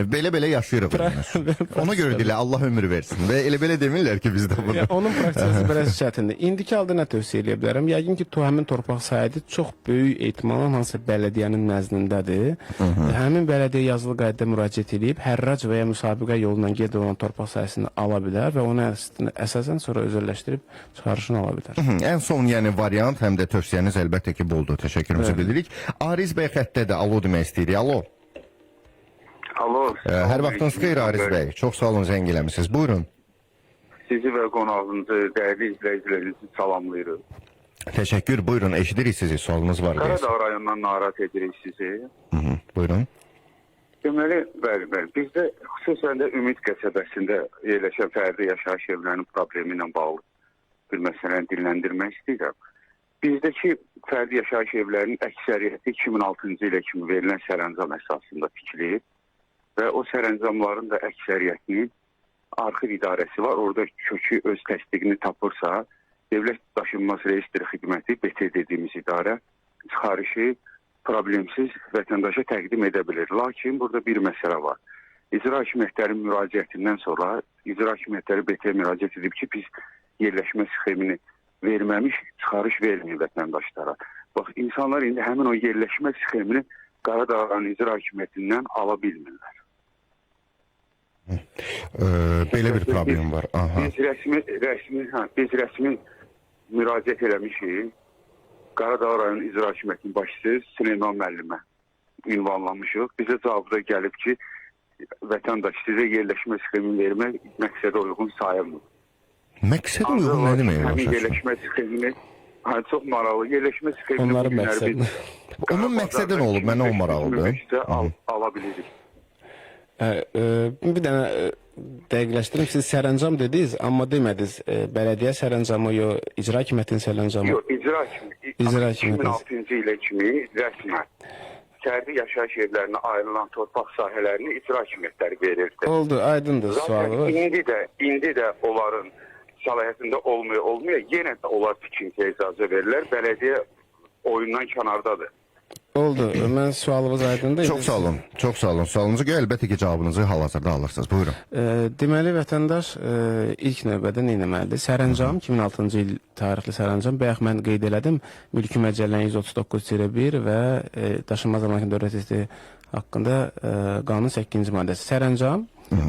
Belə yaşayırıq. Ona görə deyirlər, Allah ömür versin. Və elə-belə demirlər ki, bizdə bunu. Onun praktikası biraz çətindir. İndiki halda nə tövsiyə edə bilərəm? Yəqin ki, həmin torpaq sahəsi çox böyük ehtimalla hansısa bələdiyyənin nəzdindədir. Həmin bələdiyyə yazılı qaydada müraciət edib, hərrac və ya müsabiqə yolla qeyd olunan torpaq sahəsini ala bilər və onu əsasən sonra özəlləşdirib çıxarışını ala bilər. Ən son yəni variant, həm də tövsiyəniz əlbəttə ki, boldur. Təşəkkürümüzü bildiririk. Ariz bəy xəttədir, alo demək istəyirik. Alo. Alo. Hər vaxtınız xeyir Ariz bəy. Çox sağ olun, zəng eləmisiniz. Buyurun. Sizi və qonağınızı, dəyərli izləyicilərinizi salamlayırıq. Təşəkkür, buyurun. Eşidirik sizi, sualınız var. Qaradağ rayonundan narahat edirik sizi. Buyurun. Deməli, bəli. Bizdə xüsusən də Ümid qəsəbəsində yerləşən fərdi yaşayış evlərinin problemi ilə bağlı bir məsələni dinləndirmək istəyirəm. Bizdəki fərdi yaşayış evlərinin əksəriyyəti 2006-cı ilə kimi verilən sərəncam əsasında tikilib və o sərəncamların da əksəriyyətinin arxiv idarəsi var. Orada kökü öz təsdiqini tapırsa, Dövlət Daşınmaz Reyestri Xidməti, BT dediyimiz idarə, çıxarışı problemsiz vətəndaşa təqdim edə bilir. Lakin burada bir məsələ var. İcra hakimiyyətlərin müraciətindən sonra icra hakimiyyətləri BT-yə müraciət edib ki, biz yerləşmə sxemini verməmiş, çıxarış verməyin vətəndaşlara. Bax, insanlar indi həmin o yerləşmə sxemini Qaradağ İcra Hakimiyyətindən ala bilmirlər. Belə bir problem var. Aha. Biz rəsmi müraciət eləmişik. Qaradağ rayon İcra Hakimiyyətinin başçısı Süleyman müəllimə ünvanlamışıq. Bizə cavabda gəlib ki, vətəndaş sizə yerləşmə sxemini vermək məqsədə uyğun sayılmır. Məqsədə uyğun nə demək? Həmin yerləşmə sxemini çox maraqlı. Yerləşmə sxemini Onların məqsədi. Onun məqsədi nə olub? Mənə o maraqlıdır. Ala bilirik. Bir dənə dəqiqləşdirim. Siz sərəncam dediniz, amma demədiniz. Bələdiyyə sərəncamı, icra hakimiyyətinin sərəncamı. Yox, icra hakimiyyəti 2006-cı ilə kimi rəsmən fərdi yaşayış yerlərinə ayrılan torpaq sahələrini icra hakimiyyətləri verirdi. Oldu, aydındır sualı. İndi də onların səlahiyyətində olmuyor. Yenə də onlar tikintiyə icazə verirlər. Bələdiyyə oyundan kənardadır. Oldu. Mən sualımız aydındır. Çox sağ olun. Çox sağ olun. Sualınızı əlbəttə ki, cavabınızı hal-hazırda alırsınız. Buyurun. Deməli, vətəndaş ilk növbədə nə etməlidir? Sərəncam, 2006-cı il tarixli sərəncam, bayaq mən qeyd elədim, mülki məcəllənin 139-1 və daşınmaz əmlakın dövlət testi haqqında qanun 8-ci maddəsi. Sərəncam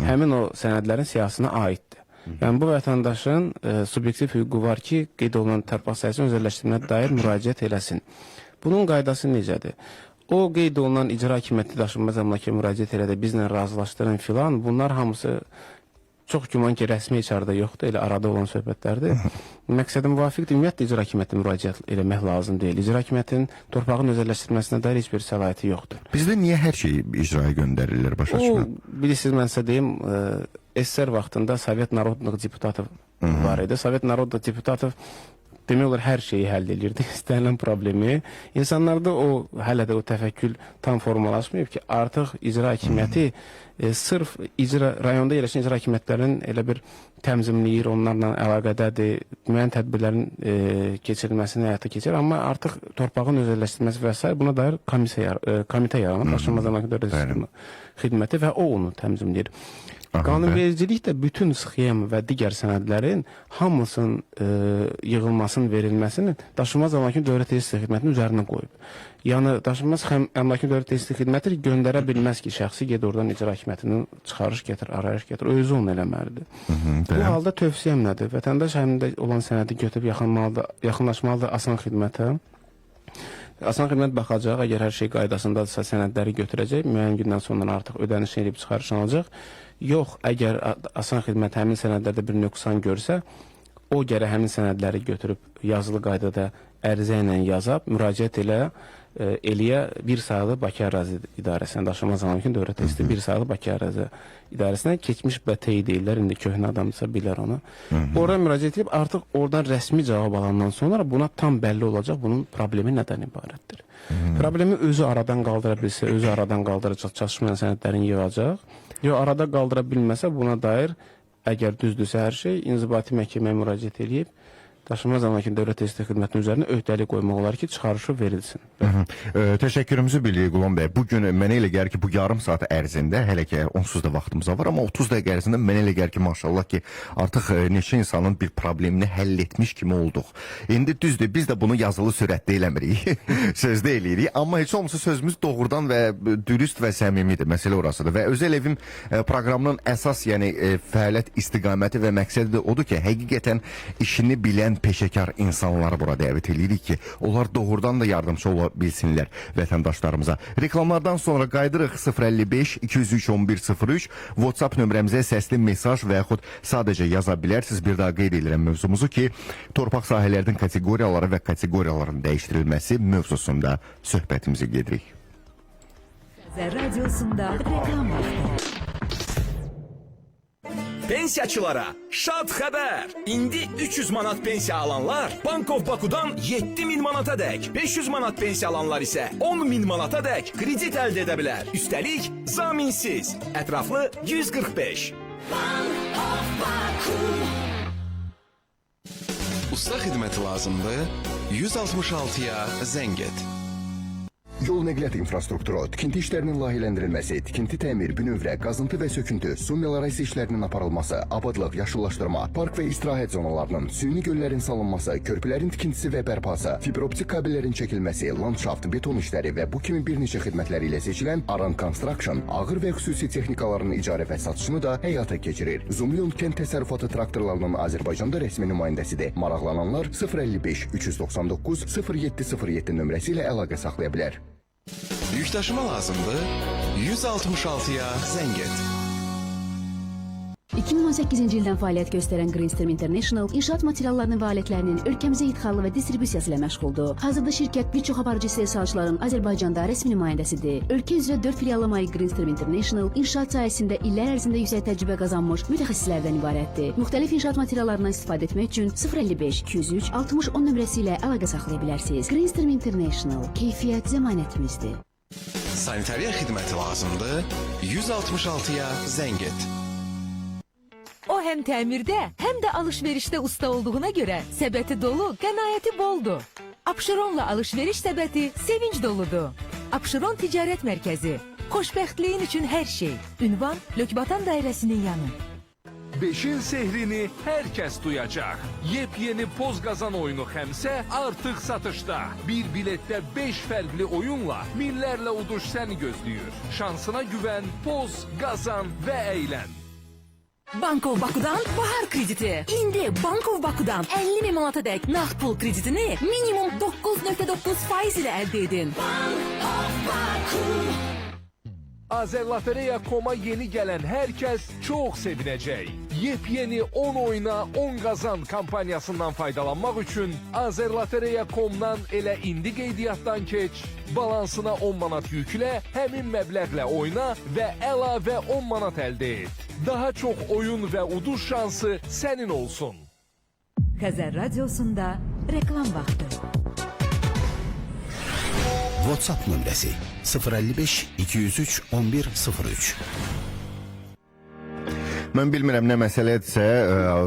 həmin o sənədlərin siyahısına aiddir. Yəni, bu vətəndaşın subyektiv hüququ var ki, qeyd olunan torpaq sahəsinin özəlləşdirməyə dair müraciət eləsin. Bunun qaydası necədir? O qeyd olunan icra hakimiyyəti daşınmaz əmlaka müraciət elədi, bizlə razılaşdırın filan. Bunlar hamısı çox güman ki, rəsmi içarıda yoxdur, elə arada olan söhbətlərdir. Məqsədə müvafiqdir, ümumiyyətlə icra hakimiyyəti müraciət eləmək lazım deyil. İcra hakimiyyətinin torpağın özəlləşdirilməsinə dair heç bir səlahiyyəti yoxdur. Bizdə niyə hər şey icraya göndərilir, başa düşmürəm? Bilirsiniz, mən sizə deyim, SSR vaxtında Sovet Narodных Deputatov var idi. Sovet Narodных Deputatov demək olar hər şeyi həll edirdi, istənilən problemi. İnsanlarda hələ də o təfəkkül tam formalaşmayıb ki, artıq icra hakimiyyəti sırf rayonda yerləşən icra hakimiyyətlərin elə bir təmzimləyir, onlarla əlaqədədir, müəyyən tədbirlərin keçirilməsini həyata keçir, amma artıq torpağın özəlləşdirilməsi və s. buna dair komitə yaranıb, daşınmaz əmlakın dövlət xidməti və o onu təmzimləyir. Qanunvericilik də bütün sxem və digər sənədlərin hamısının yığılmasının, verilməsinin daşınmaz əmlakın dövlət testi xidmətinin üzərinə qoyub. Yəni, daşınmaz əmlakın dövlət testi xidməti göndərə bilməz ki, şəxsi ged oradan icra hakimiyyətinin çıxarış getir, arayış getir, özü onu eləməlidir. Bu halda tövsiyəm nədir? Vətəndaş həmində olan sənədi götürüb yaxınlaşmalıdır asan xidmətə. Asan xidmət baxacaq, əgər hər şey qaydasındadırsa sənədləri götürəcək, müəyyən gündən sonra artıq ödənişini edib çıxarışını alacaq. Yox, əgər asan xidmət həmin sənədlərdə bir nöqsan görsə, o gərək həmin sənədləri götürüb yazılı qaydada ərizə ilə yazab, müraciət eləyə bir sayılı Bakı Ərazi İdarəsinə, daşınmaz əmlakın dövlət testi bir sayılı Bakı Ərazi İdarəsinə keçmiş BT deyirlər, indi köhnə adamdırsa bilər onu. Orada müraciət edib, artıq oradan rəsmi cavab alandan sonra buna tam bəlli olacaq, bunun problemi nədən ibarətdir. Problemi özü aradan qaldıra bilsə, özü aradan qaldıracaq, çatışmayan sənədlərini yığacaq. Yox, arada qaldıra bilməsə, buna dair, əgər düzdürsə hər şey, inzibati məhkəməyə müraciət edib, daşınmaz əmlakın dövlət testi xidmətinin üzərinə öhdəlik qoymaq olar ki, çıxarışı verilsin. Təşəkkürümüzü bilirik Qulam bəy. Bugün mənə elə gəlir ki, bu yarım saat ərzində, hələ ki onsuz da vaxtımız var, amma 30 dəqiqə ərzində mənə elə gəlir ki, maşallah ki, artıq neçə insanın bir problemini həll etmiş kimi olduq. İndi düzdür, biz də bunu yazılı sürətdə eləmirik, sözdə eləyirik, amma heç olmasa sözümüz doğrudan və dürüst və səmimidir, məsələ orasıdır. Və Özəl Evim proqramının əsas, yəni fəaliyyət istiqaməti və məqsədi də odur ki, həqiqətən işini bilən peşəkar insanları bura dəvət edirik ki, onlar doğrudan da yardımcı ola bilsinlər vətəndaşlarımıza. Reklamlardan sonra qaydırıq 055-203-1103 WhatsApp nömrəmizə səsli mesaj və yaxud sadəcə yaza bilərsiniz. Bir daha qeyd edirəm mövzumuzu ki, torpaq sahələrinin kateqoriyaları və kateqoriyaların dəyişdirilməsi mövzusunda söhbətimizi gedirik. Radyosunda reklam vaxtı. Pensiyaçılara şad xəbər. İndi 300 manat pensiya alanlar Bank of Baku'dan 7000 manata dək, 500 manat pensiya alanlar isə 10.000 manata dək kredit əldə edə bilər. Üstəlik zaminsiz. Ətraflı 145. Bank of Baku. Usta xidməti lazımdır? 166-ya zəng et. Yol nəqliyyat infrastrukturu, tikinti işlərinin layihələndirilməsi, tikinti təmir, bünövrə, qazıntı və söküntü, su meliorasiya işlərinin aparılması, abadlıq, yaşıllaşdırma, park və istirahət zonalarının, süni göllərin salınması, körpülərin tikintisi və bərpası, fibroptik kabellərin çəkilməsi, landşaft, beton işləri və bu kimi bir neçə xidmətləri ilə seçilən Aran Construction ağır və xüsusi texnikaların icarə və satışını da həyata keçirir. Zumlion kənd təsərrüfatı traktorlarının Azərbaycanda rəsmi nümayəndəsidir. Maraqlananlar 055 399 0707 nömrəsi ilə əlaqə saxlaya bilər. Yükdaşıma lazımdır? 166-ya zəng et. 2018-ci ildən fəaliyyət göstərən Greenstream International inşaat materiallarının və alətlərinin ölkəmizə idxalı və distribusiyası ilə məşğuldur. Hazırda şirkət bir çox aparıcı istehsalçıların Azərbaycanda rəsmi nümayəndəsidir. Ölkə üzrə 4 filiala malik Greenstream International inşaat sahəsində illər ərzində yüksək təcrübə qazanmış mütəxəssislərdən ibarətdir. Müxtəlif inşaat materiallarından istifadə etmək üçün 055 203 6010 nömrəsi ilə əlaqə saxlaya bilərsiniz. Greenstream International keyfiyyət zəmanətimizdir. Sanitariya xidməti lazımdır? 166-ya zəng et. O həm təmirdə, həm də alış-verişdə usta olduğuna görə səbəti dolu, qənaəti boldur. Abşeronla alış-veriş səbəti sevinç doludur. Abşeron Ticarət Mərkəzi. Xoşbəxtliyin üçün hər şey. Ünvan Lökbatan Dairəsinin yanı. 5'in sehrini herkes duyacak. Yepyeni Poz Qazan oyunu Xəmsə artıq satışda. Bir biletdə 5 fərqli oyunla minlərlə uduş səni gözləyir. Şansına güvən, poz, qazan və əylən. Bank of Baku'dan bahar krediti. İndi Bank of Baku'dan 50.000 manata dək nağd pul kreditini minimum 9.9 faiz ilə əldə edin. Bank of Baku. Azerloteria.com'a yeni gələn herkes çox sevinəcək. Yepyeni 10 oyuna 10 qazan kampanyasından faydalanmaq üçün Azerloteria.com'dan elə indi qeydiyyatdan keç, balansına 10 manat yüklə, həmin məbləğlə oyna və əlavə 10 manat əldə et. Daha çox oyun və uduş şansı sənin olsun. Xəzər Radiosunda reklam vaxtı. WhatsApp nömrəsi 055 203 1103. Mən bilmirəm nə məsələdirsə,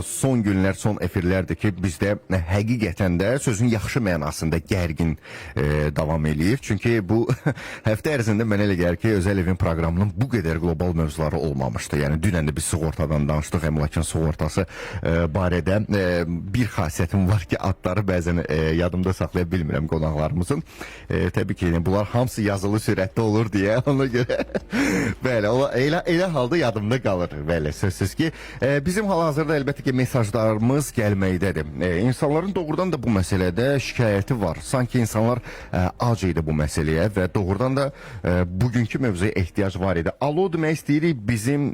son günlər, son efirlərdir ki, bizdə həqiqətən də sözün yaxşı mənasında gərgin davam eləyir. Çünki bu həftə ərzində mənə elə gəlir ki, Özəl Evin proqramının bu qədər qlobal mövzuları olmamışdı. Yəni dünən də biz sığortadan danışdıq, əmlakın sığortası barədə bir xasiyyətim var ki, adları bəzən yadımda saxlaya bilmirəm qonaqlarımızın. Təbii ki, bunlar hamısı yazılı sürətdə olur deyə, ona görə bəli, elə halda yadımda qalır. Bəli, sözsüz ki, bizim hal-hazırda əlbəttə ki, mesajlarımız gəlməkdədir. İnsanların doğrudan da bu məsələdə şikayəti var. Sanki insanlar ac idi bu məsələyə və doğrudan da bugünkü mövzuya ehtiyac var idi. Alo demək istəyirik, bizim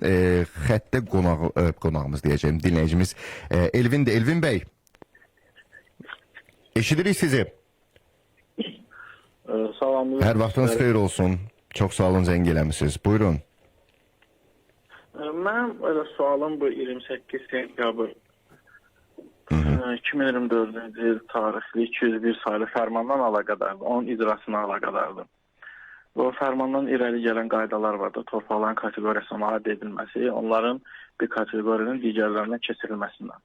xəttə qonağımız deyəcəyim, dinləyicimiz Elvindir. Elvin bəy, eşidirik sizi. Salamlı. Hər vaxtınız xeyir olsun. Çox sağ olun, zəng eləmisiniz. Buyurun. Mənim elə sualım bu 28 sentyabr 2024-cü il tarixli 201 sayılı fərmandan əlaqədardır, onun icrasına əlaqədardır. O fərmandan irəli gələn qaydalar var da, torpaqların kateqoriyasına aid edilməsi, onların bir kateqorinin digərlərinə keçirilməsindən.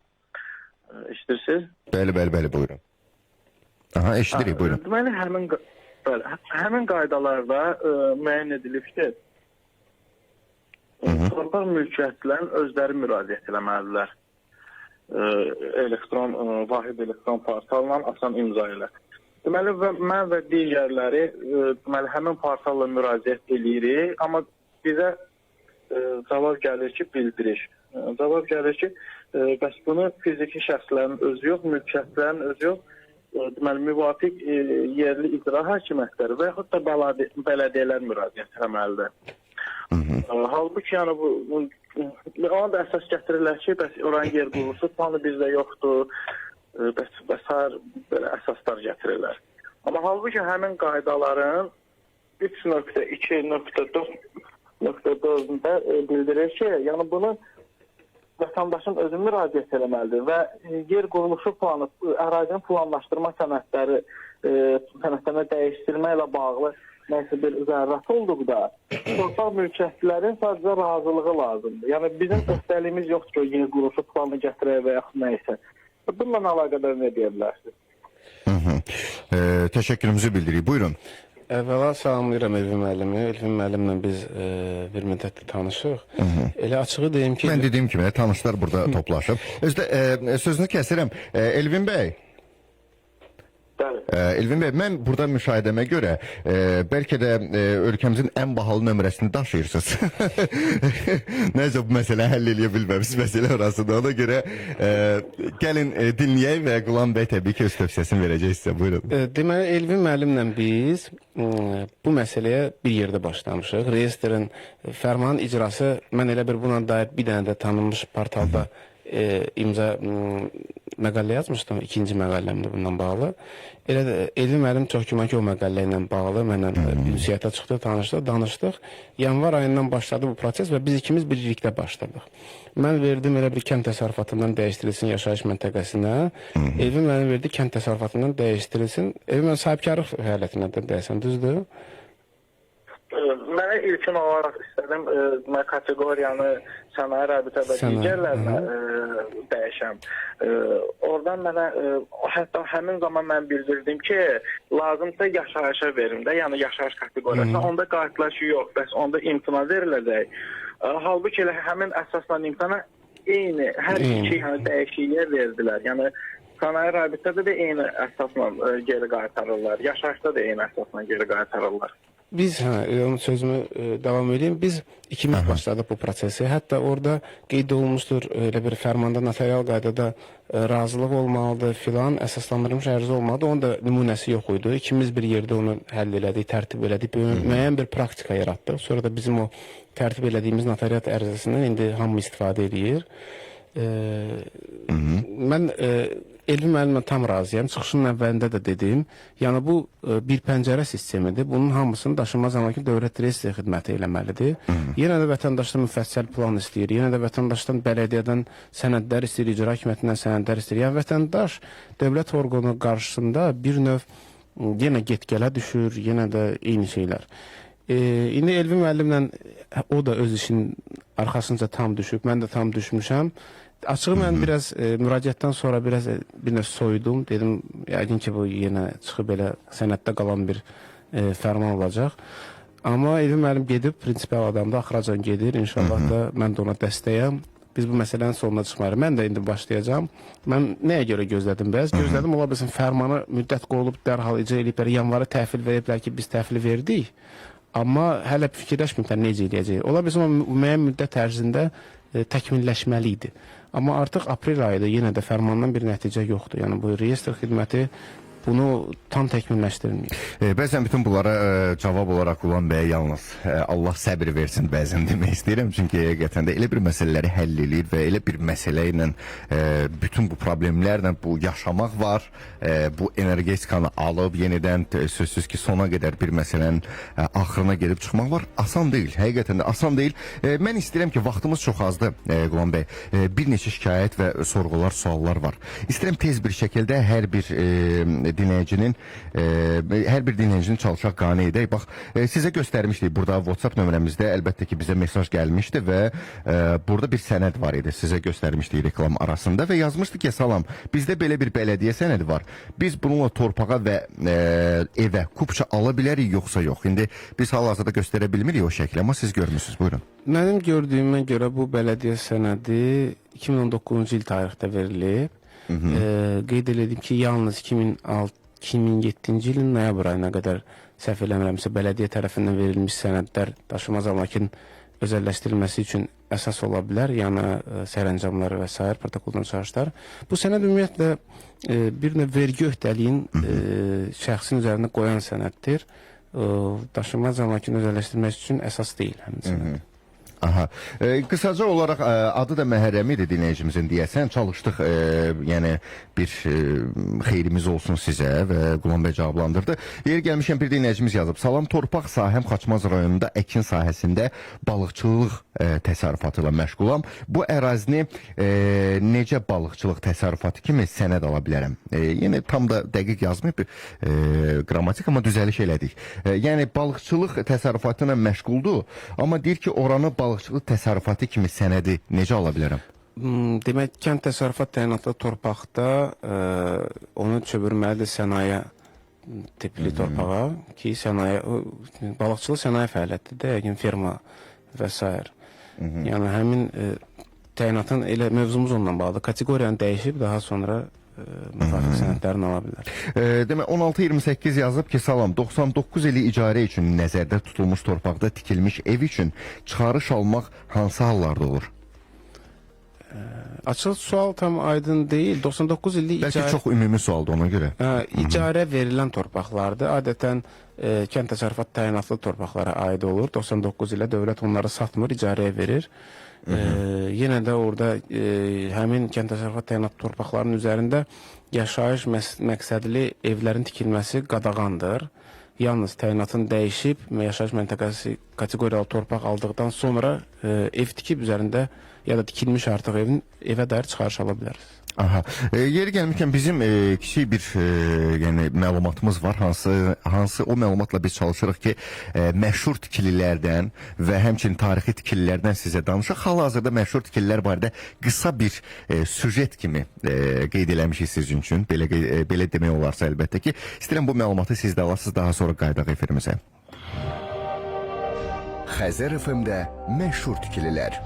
Eşidirsiniz? Bəli, buyurun. Aha, eşidirik, buyurun. Deməli, həmin qaydalarda müəyyən edilib ki, torpaq mülkiyyətlərin özləri müraciət eləməlidirlər. Vahid elektron portalla asan imza ilə. Deməli, mən və digərləri həmin portalla müraciət eləyirik, amma bizə cavab gəlir ki, bildiriş. Cavab gəlir ki, bəs bunu fiziki şəxslərin özü yox, mülkiyyətlərin özü yox, deməli, müvafiq yerli icra hakimiyyətləri və yaxud da bələdiyyələr müraciət eləməlidir. Halbuki yəni ona da əsas gətirirlər ki, bəs oranın yer qurulusu planı bizdə yoxdur, bəs belə əsaslar gətirirlər. Amma halbuki həmin qaydaların 3.2.4.4-də bildirir ki, yəni bunu vətəndaşın özü müraciət etməlidir və yer quruluşu planı, ərazinin planlaşdırma sənədlərinə dəyişdirmə ilə bağlı nəsə bir zərrət olduqda, torpaq mülkiyyətçilərin sadəcə razılığı lazımdır. Yəni bizim öhdəliyimiz yoxdur ki, yer quruluşu planı gətirək və yaxud nə isə. Bununla əlaqədar nə deyə bilərsiniz? Təşəkkürümüzü bildiririk. Buyurun. Əvvəla salamlayıram Elvin müəllimi. Elvin müəllimlə biz bir müddətdir tanışıq. Elə açığı deyim ki... Mən dediyim kimi, tanışlar burada toplaşıb. Özdə sözünü kəsirəm. Elvin bəy. Elvin bəy, mən burada müşahidəmə görə bəlkə də ölkəmizin ən bahalı nömrəsini daşıyırsınız. Nəyəcə bu məsələ həll eləyə bilməmişsiniz məsələ arasında. Ona görə gəlin dinləyək və Qulam bəy təbii ki öz tövsiyəsini verəcək sizə. Buyurun. Deməli, Elvin müəllimlə biz bu məsələyə bir yerdə başlamışıq. Reyestrin fərmanın icrası, mən elə bir buna dair bir dənə də tanınmış portalda imza məqalə yazmışdım, ikinci məqaləmdir bundan bağlı. Elə də Elvin müəllim çox güman ki o məqalə ilə bağlı mənlə ünsiyyətə çıxdı, danışdıq. Yanvar ayından başladı bu proses və biz ikimiz birlikdə başladıq. Mən verdim elə bir kənd təsərrüfatından dəyişdirilsin yaşayış məntəqəsinə. Elvin müəllim verdi kənd təsərrüfatından dəyişdirilsin. Elvin müəllim sahibkarlıq fəaliyyətinə də dəyəsən, düzdür? Mənə ilkin olaraq istədim kateqoriyanı sənaye rabitə və digərlərinə dəyişəm. Oradan mənə, hətta həmin zaman mən bildirdim ki, lazımsa yaşayışa verim də, yəni yaşayış kateqoriyasına. Onda qayıtlaşı yox, bəs onda imtina veriləcək. Halbuki elə həmin əsasla imtina eyni, hər iki dəyişikliyə verdilər. Yəni, sənaye rabitədə də eyni əsasla geri qaytarırlar, yaşayışda da eyni əsasla geri qaytarırlar. Biz, onun sözümü davam edeyim, biz ikimiz başladıq bu prosesi. Hətta orada qeyd olunmuşdur, elə bir fərmanda notarial qaydada razılıq olmalıdır filan, əsaslandırılmış ərizə olmalıdır. Onun da nümunəsi yox idi. İkimiz bir yerdə onu həll elədik, tərtib elədik, müəyyən bir praktika yaratdıq. Sonra da bizim o tərtib elədiyimiz notariat ərizəsindən indi hamı istifadə edir. Mən Elvin müəllimlə tam razıyam. Çıxışının əvvəlində də dedim. Yəni bu bir pəncərə sistemidir. Bunun hamısını daşınmaz əmlakın dövlət reyestri xidməti eləməlidir. Yenə də vətəndaşdan müfəssəl plan istəyir. Yenə də vətəndaşdan bələdiyyədən sənədlər istəyir, icra hakimiyyətindən sənədlər istəyir. Yəni vətəndaş dövlət orqanı qarşısında bir növ yenə get-gələ düşür, yenə də eyni şeylər. İndi Elvin müəllimlə o da öz işinin arxasınca tam düşüb, mən də tam düşmüşəm. Açığı mən biraz müraciətdən sonra bir növ soyudum. Dedim, yəqin ki bu yenə çıxıb elə sənəddə qalan bir fərman olacaq. Amma Elvin müəllim gedib, prinsipal adamda axıracan gedir. İnşallah da mən də ona dəstəyəm. Biz bu məsələnin sonuna çıxmayırıq. Mən də indi başlayacağım. Mən nəyə görə gözlədim bəz? Gözlədim, ola bilsin fərmanı müddət qoyulub, dərhal icra ediblər, yanvarı təhvil veriblər ki, biz təhvili verdik. Amma hələ fikirləşməyiblər necə eləyəcək. Ola bilsin, o müəyyən müddət ərzində təkmilləşməli idi. Amma artıq aprel ayıda yenə də fərmandan bir nəticə yoxdur. Yəni bu reyestr xidməti bunu tam təkmilləşdirməyib. Bəzən bütün bunlara cavab olaraq Qulam bəyə yalnız Allah səbir versin bəzən demək istəyirəm. Çünki həqiqətən də elə bir məsələləri həll eləyir və elə bir məsələ ilə bütün bu problemlərlə bu yaşamaq var. Bu energetikanı alıb yenidən sözsüz ki sona qədər bir məsələnin axırına gedib çıxmaq var. Asan deyil, həqiqətən də asan deyil. Mən istəyirəm ki vaxtımız çox azdır Qulam bəy. Bir neçə şikayət və sorğular, suallar var. İstəyirəm tez bir şəkildə hər bir dinləyicinin çalışaq qane edək. Bax, sizə göstərmişdik burada WhatsApp nömrəmizdə əlbəttə ki bizə mesaj gəlmişdi və burada bir sənəd var idi. Sizə göstərmişdik reklam arasında və yazmışdı ki, salam, bizdə belə bir bələdiyyə sənədi var. Biz bununla torpağa və evə kupça ala bilərik, yoxsa yox. İndi biz hal-hazırda göstərə bilmirik o şəkli, amma siz görmüsünüz. Buyurun. Mənim gördüyümə görə bu bələdiyyə sənədi 2019-cu il tarixdə verilib. Qeyd elədim ki, yalnız 2007-ci ilin noyabr ayına qədər səhv eləmirəmsə bələdiyyə tərəfindən verilmiş sənədlər daşınmaz əmlakın özəlləşdirilməsi üçün əsas ola bilər, yəni sərəncamları və s. protokoldan çıxarışlar. Bu sənəd ümumiyyətlə bir növ vergi öhdəliyin şəxsin üzərində qoyan sənəddir. Daşınmaz əmlakın özəlləşdirilməsi üçün əsas deyil həmin sənəd. Aha. Kısaca olarak adı da Məhərrəmidir dinləyicimizin deyəsən. Çalışdıq, yəni bir xeyrimiz olsun sizə və Qulam bəy cavablandırdı. Yeri gəlmişkən bir dinləyicimiz yazıb. Salam, torpaq sahəm Xaçmaz rayonunda əkin sahəsində balıqçılıq təsərrüfatı ilə məşğulam. Bu ərazini necə balıqçılıq təsərrüfatı kimi sənəd ala bilərəm? Yəni tam da dəqiq yazmayıb, qrammatik, amma düzəliş elədik. Yəni balıqçılıq təsərrüfatı ilə məşğuldur, amma deyir ki, oranı balıqçılıq təsərrüfatı kimi sənədi necə ala bilərəm? Demək, kənd təsərrüfat təyinatlı torpaqda onu çöbürməlidir sənaye tipli torpağa ki, balıqçılıq sənaye fəaliyyətidir də, yəqin ferma və s. Yəni həmin təyinatın elə mövzumuz ondan bağlıdır. Kateqoriyanı dəyişib daha sonra müvafiq sənədlərini ala bilər. Demək 1628 yazıb ki, salam, 99 ili icarə üçün nəzərdə tutulmuş torpaqda tikilmiş ev üçün çıxarış almaq hansı hallarda olur? Açıq sual tam aydın deyil. 99 illik Bəlkə çox ümumi sualdır ona görə. İcarə verilən torpaqlardır. Adətən kənd təsərrüfat təyinatlı torpaqlara aid olur. 99 ilə dövlət onları satmır, icarəyə verir. Yenə də orada həmin kənd təsərrüfat təyinatlı torpaqların üzərində yaşayış məqsədli evlərin tikilməsi qadağandır. Yalnız təyinatın dəyişib yaşayış məntəqəsi kateqoriyalı torpaq aldıqdan sonra ev tikib üzərində ya da tikilmiş artıq evə dair çıxarış ala biləriz. Aha. Yeri gəlmişkən bizim kiçik bir yəni məlumatımız var. Hansı o məlumatla biz çalışırıq ki, məşhur tikililərdən və həmçinin tarixi tikililərdən sizə danışaq. Hal-hazırda məşhur tikililər barədə qısa bir süjet kimi qeyd eləmişik sizin üçün. Belə demək olarsa əlbəttə ki, istəyirəm bu məlumatı siz də alasınız, daha sonra qaydaq efirimizə. Xəzər FM-də məşhur tikililər.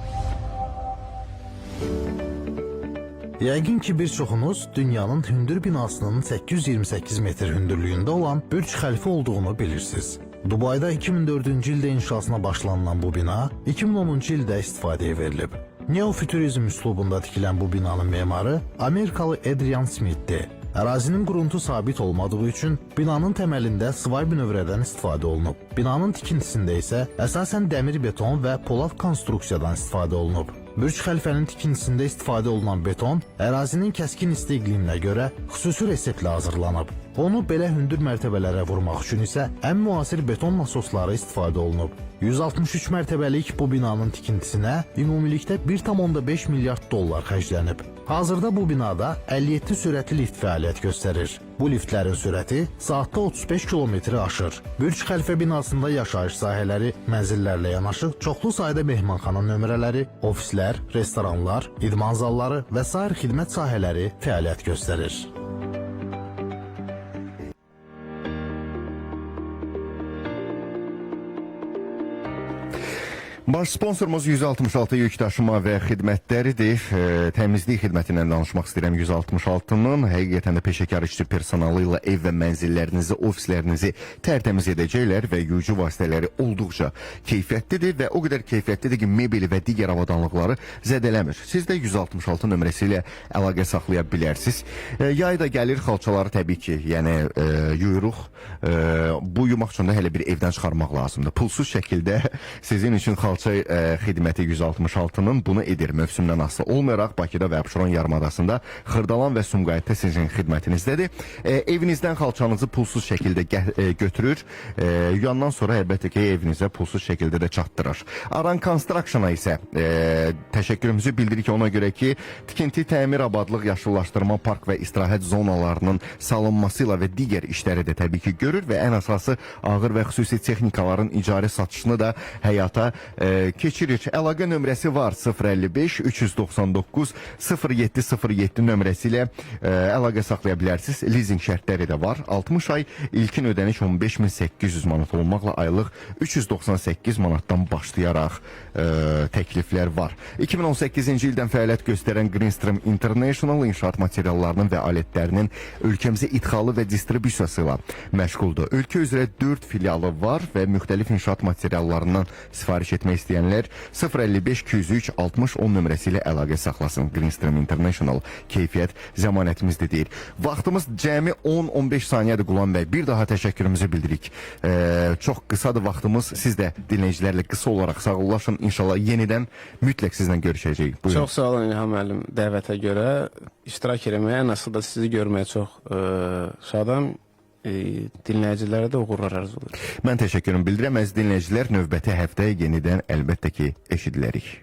Yəqin ki, bir çoxunuz dünyanın hündür binasının 828 metr hündürlüyündə olan Bürc Xəlifə olduğunu bilirsiniz. Dubayda 2004-cü ildə inşasına başlanılan bu bina 2010-cu ildə istifadəyə verilib. Neofuturizm üslubunda tikilən bu binanın memarı Amerikalı Adrian Smith'dir. Ərazinin quruntu sabit olmadığı üçün binanın təməlində sıvay bünövrədən istifadə olunub. Binanın tikintisində isə əsasən dəmir beton və polad konstruksiyadan istifadə olunub. Bürc Xəlifənin tikintisində istifadə olunan beton ərazinin kəskin isti iqliminə görə xüsusi reseptlə hazırlanıb. Onu belə hündür mərtəbələrə vurmaq üçün isə ən müasir beton nasosları istifadə olunub. 163 mərtəbəlik bu binanın tikintisinə ümumilikdə 1,5 milyard dollar xərclənib. Hazırda bu binada 57 sürətli lift fəaliyyət göstərir. Bu liftlərin sürəti saatda 35 kilometri aşır. Bürc Xəlifə binasında yaşayış sahələri, mənzillərlə yanaşı çoxlu sayda mehmanxana nömrələri, ofislər, restoranlar, idman zalları və sair xidmət sahələri fəaliyyət göstərir. Baş sponsorumuz 166 yük daşıma və xidmətləridir. Təmizlik xidmətindən danışmaq istəyirəm 166-nın. Həqiqətən də peşəkar işçi personalı ilə ev və mənzillərinizi, ofislərinizi tərtəmiz edəcəklər və yuyucu vasitələri olduqca keyfiyyətlidir və o qədər keyfiyyətlidir ki, mebeli və digər avadanlıqları zədələmir. Siz də 166 nömrəsi ilə əlaqə saxlaya bilərsiniz. Yay da gəlir, xalçaları təbii ki, yəni yuyuruq. Bu yumaq üçün də hələ bir evdən çıxarmaq lazımdır. Pulsuz şəkildə sizin üçün xalça xidməti 166-nın bunu edir. Mövsümdən asılı olmayaraq Bakıda və Abşeron yarımadasında Xırdalan və Sumqayıtda sizin xidmətinizdədir. Evinizdən xalçanızı pulsuz şəkildə götürür. Yuyandan sonra əlbəttə ki, evinizə pulsuz şəkildə də çatdırır. Aran Construction-a isə təşəkkürümüzü bildiririk ona görə ki, tikinti, təmir, abadlıq, yaşıllaşdırma, park və istirahət zonalarının salınması ilə və digər işləri də təbii ki görür və ən əsası ağır və xüsusi texnikaların icarə satışını da həyata keçirir. Əlaqə nömrəsi var 055 399 0707 nömrəsi ilə əlaqə saxlaya bilərsiniz. Leasing şərtləri də var. 60 ay ilkin ödəniş 15800 manat olmaqla aylıq 398 manatdan başlayaraq təkliflər var. 2018-ci ildən fəaliyyət göstərən Greenstream International inşaat materiallarının və alətlərinin ölkəmizə idxalı və distribusiyası ilə məşğuldur. Ölkə üzrə 4 filialı var və müxtəlif inşaat materiallarından sifariş etmək vermək istəyənlər 055 203 60 10 nömrəsi ilə əlaqə saxlasın. Greenstream International keyfiyyət zəmanətimizdir deyir. Vaxtımız cəmi 10-15 saniyədir Qulam bəy. Bir daha təşəkkürümüzü bildiririk. Çox qısadır vaxtımız. Siz də dinləyicilərlə qısa olaraq sağollaşın. İnşallah yenidən mütləq sizlə görüşəcəyik. Buyurun. Çox sağ olun İlham müəllim dəvətə görə. İştirak etməyə, nasıl da sizi görməyə çox şadam. Dinləyicilərə də uğurlar arzulayıram. Mən təşəkkürümü bildirəm. Əziz dinləyicilər, növbəti həftə yenidən əlbəttə ki eşidilərik.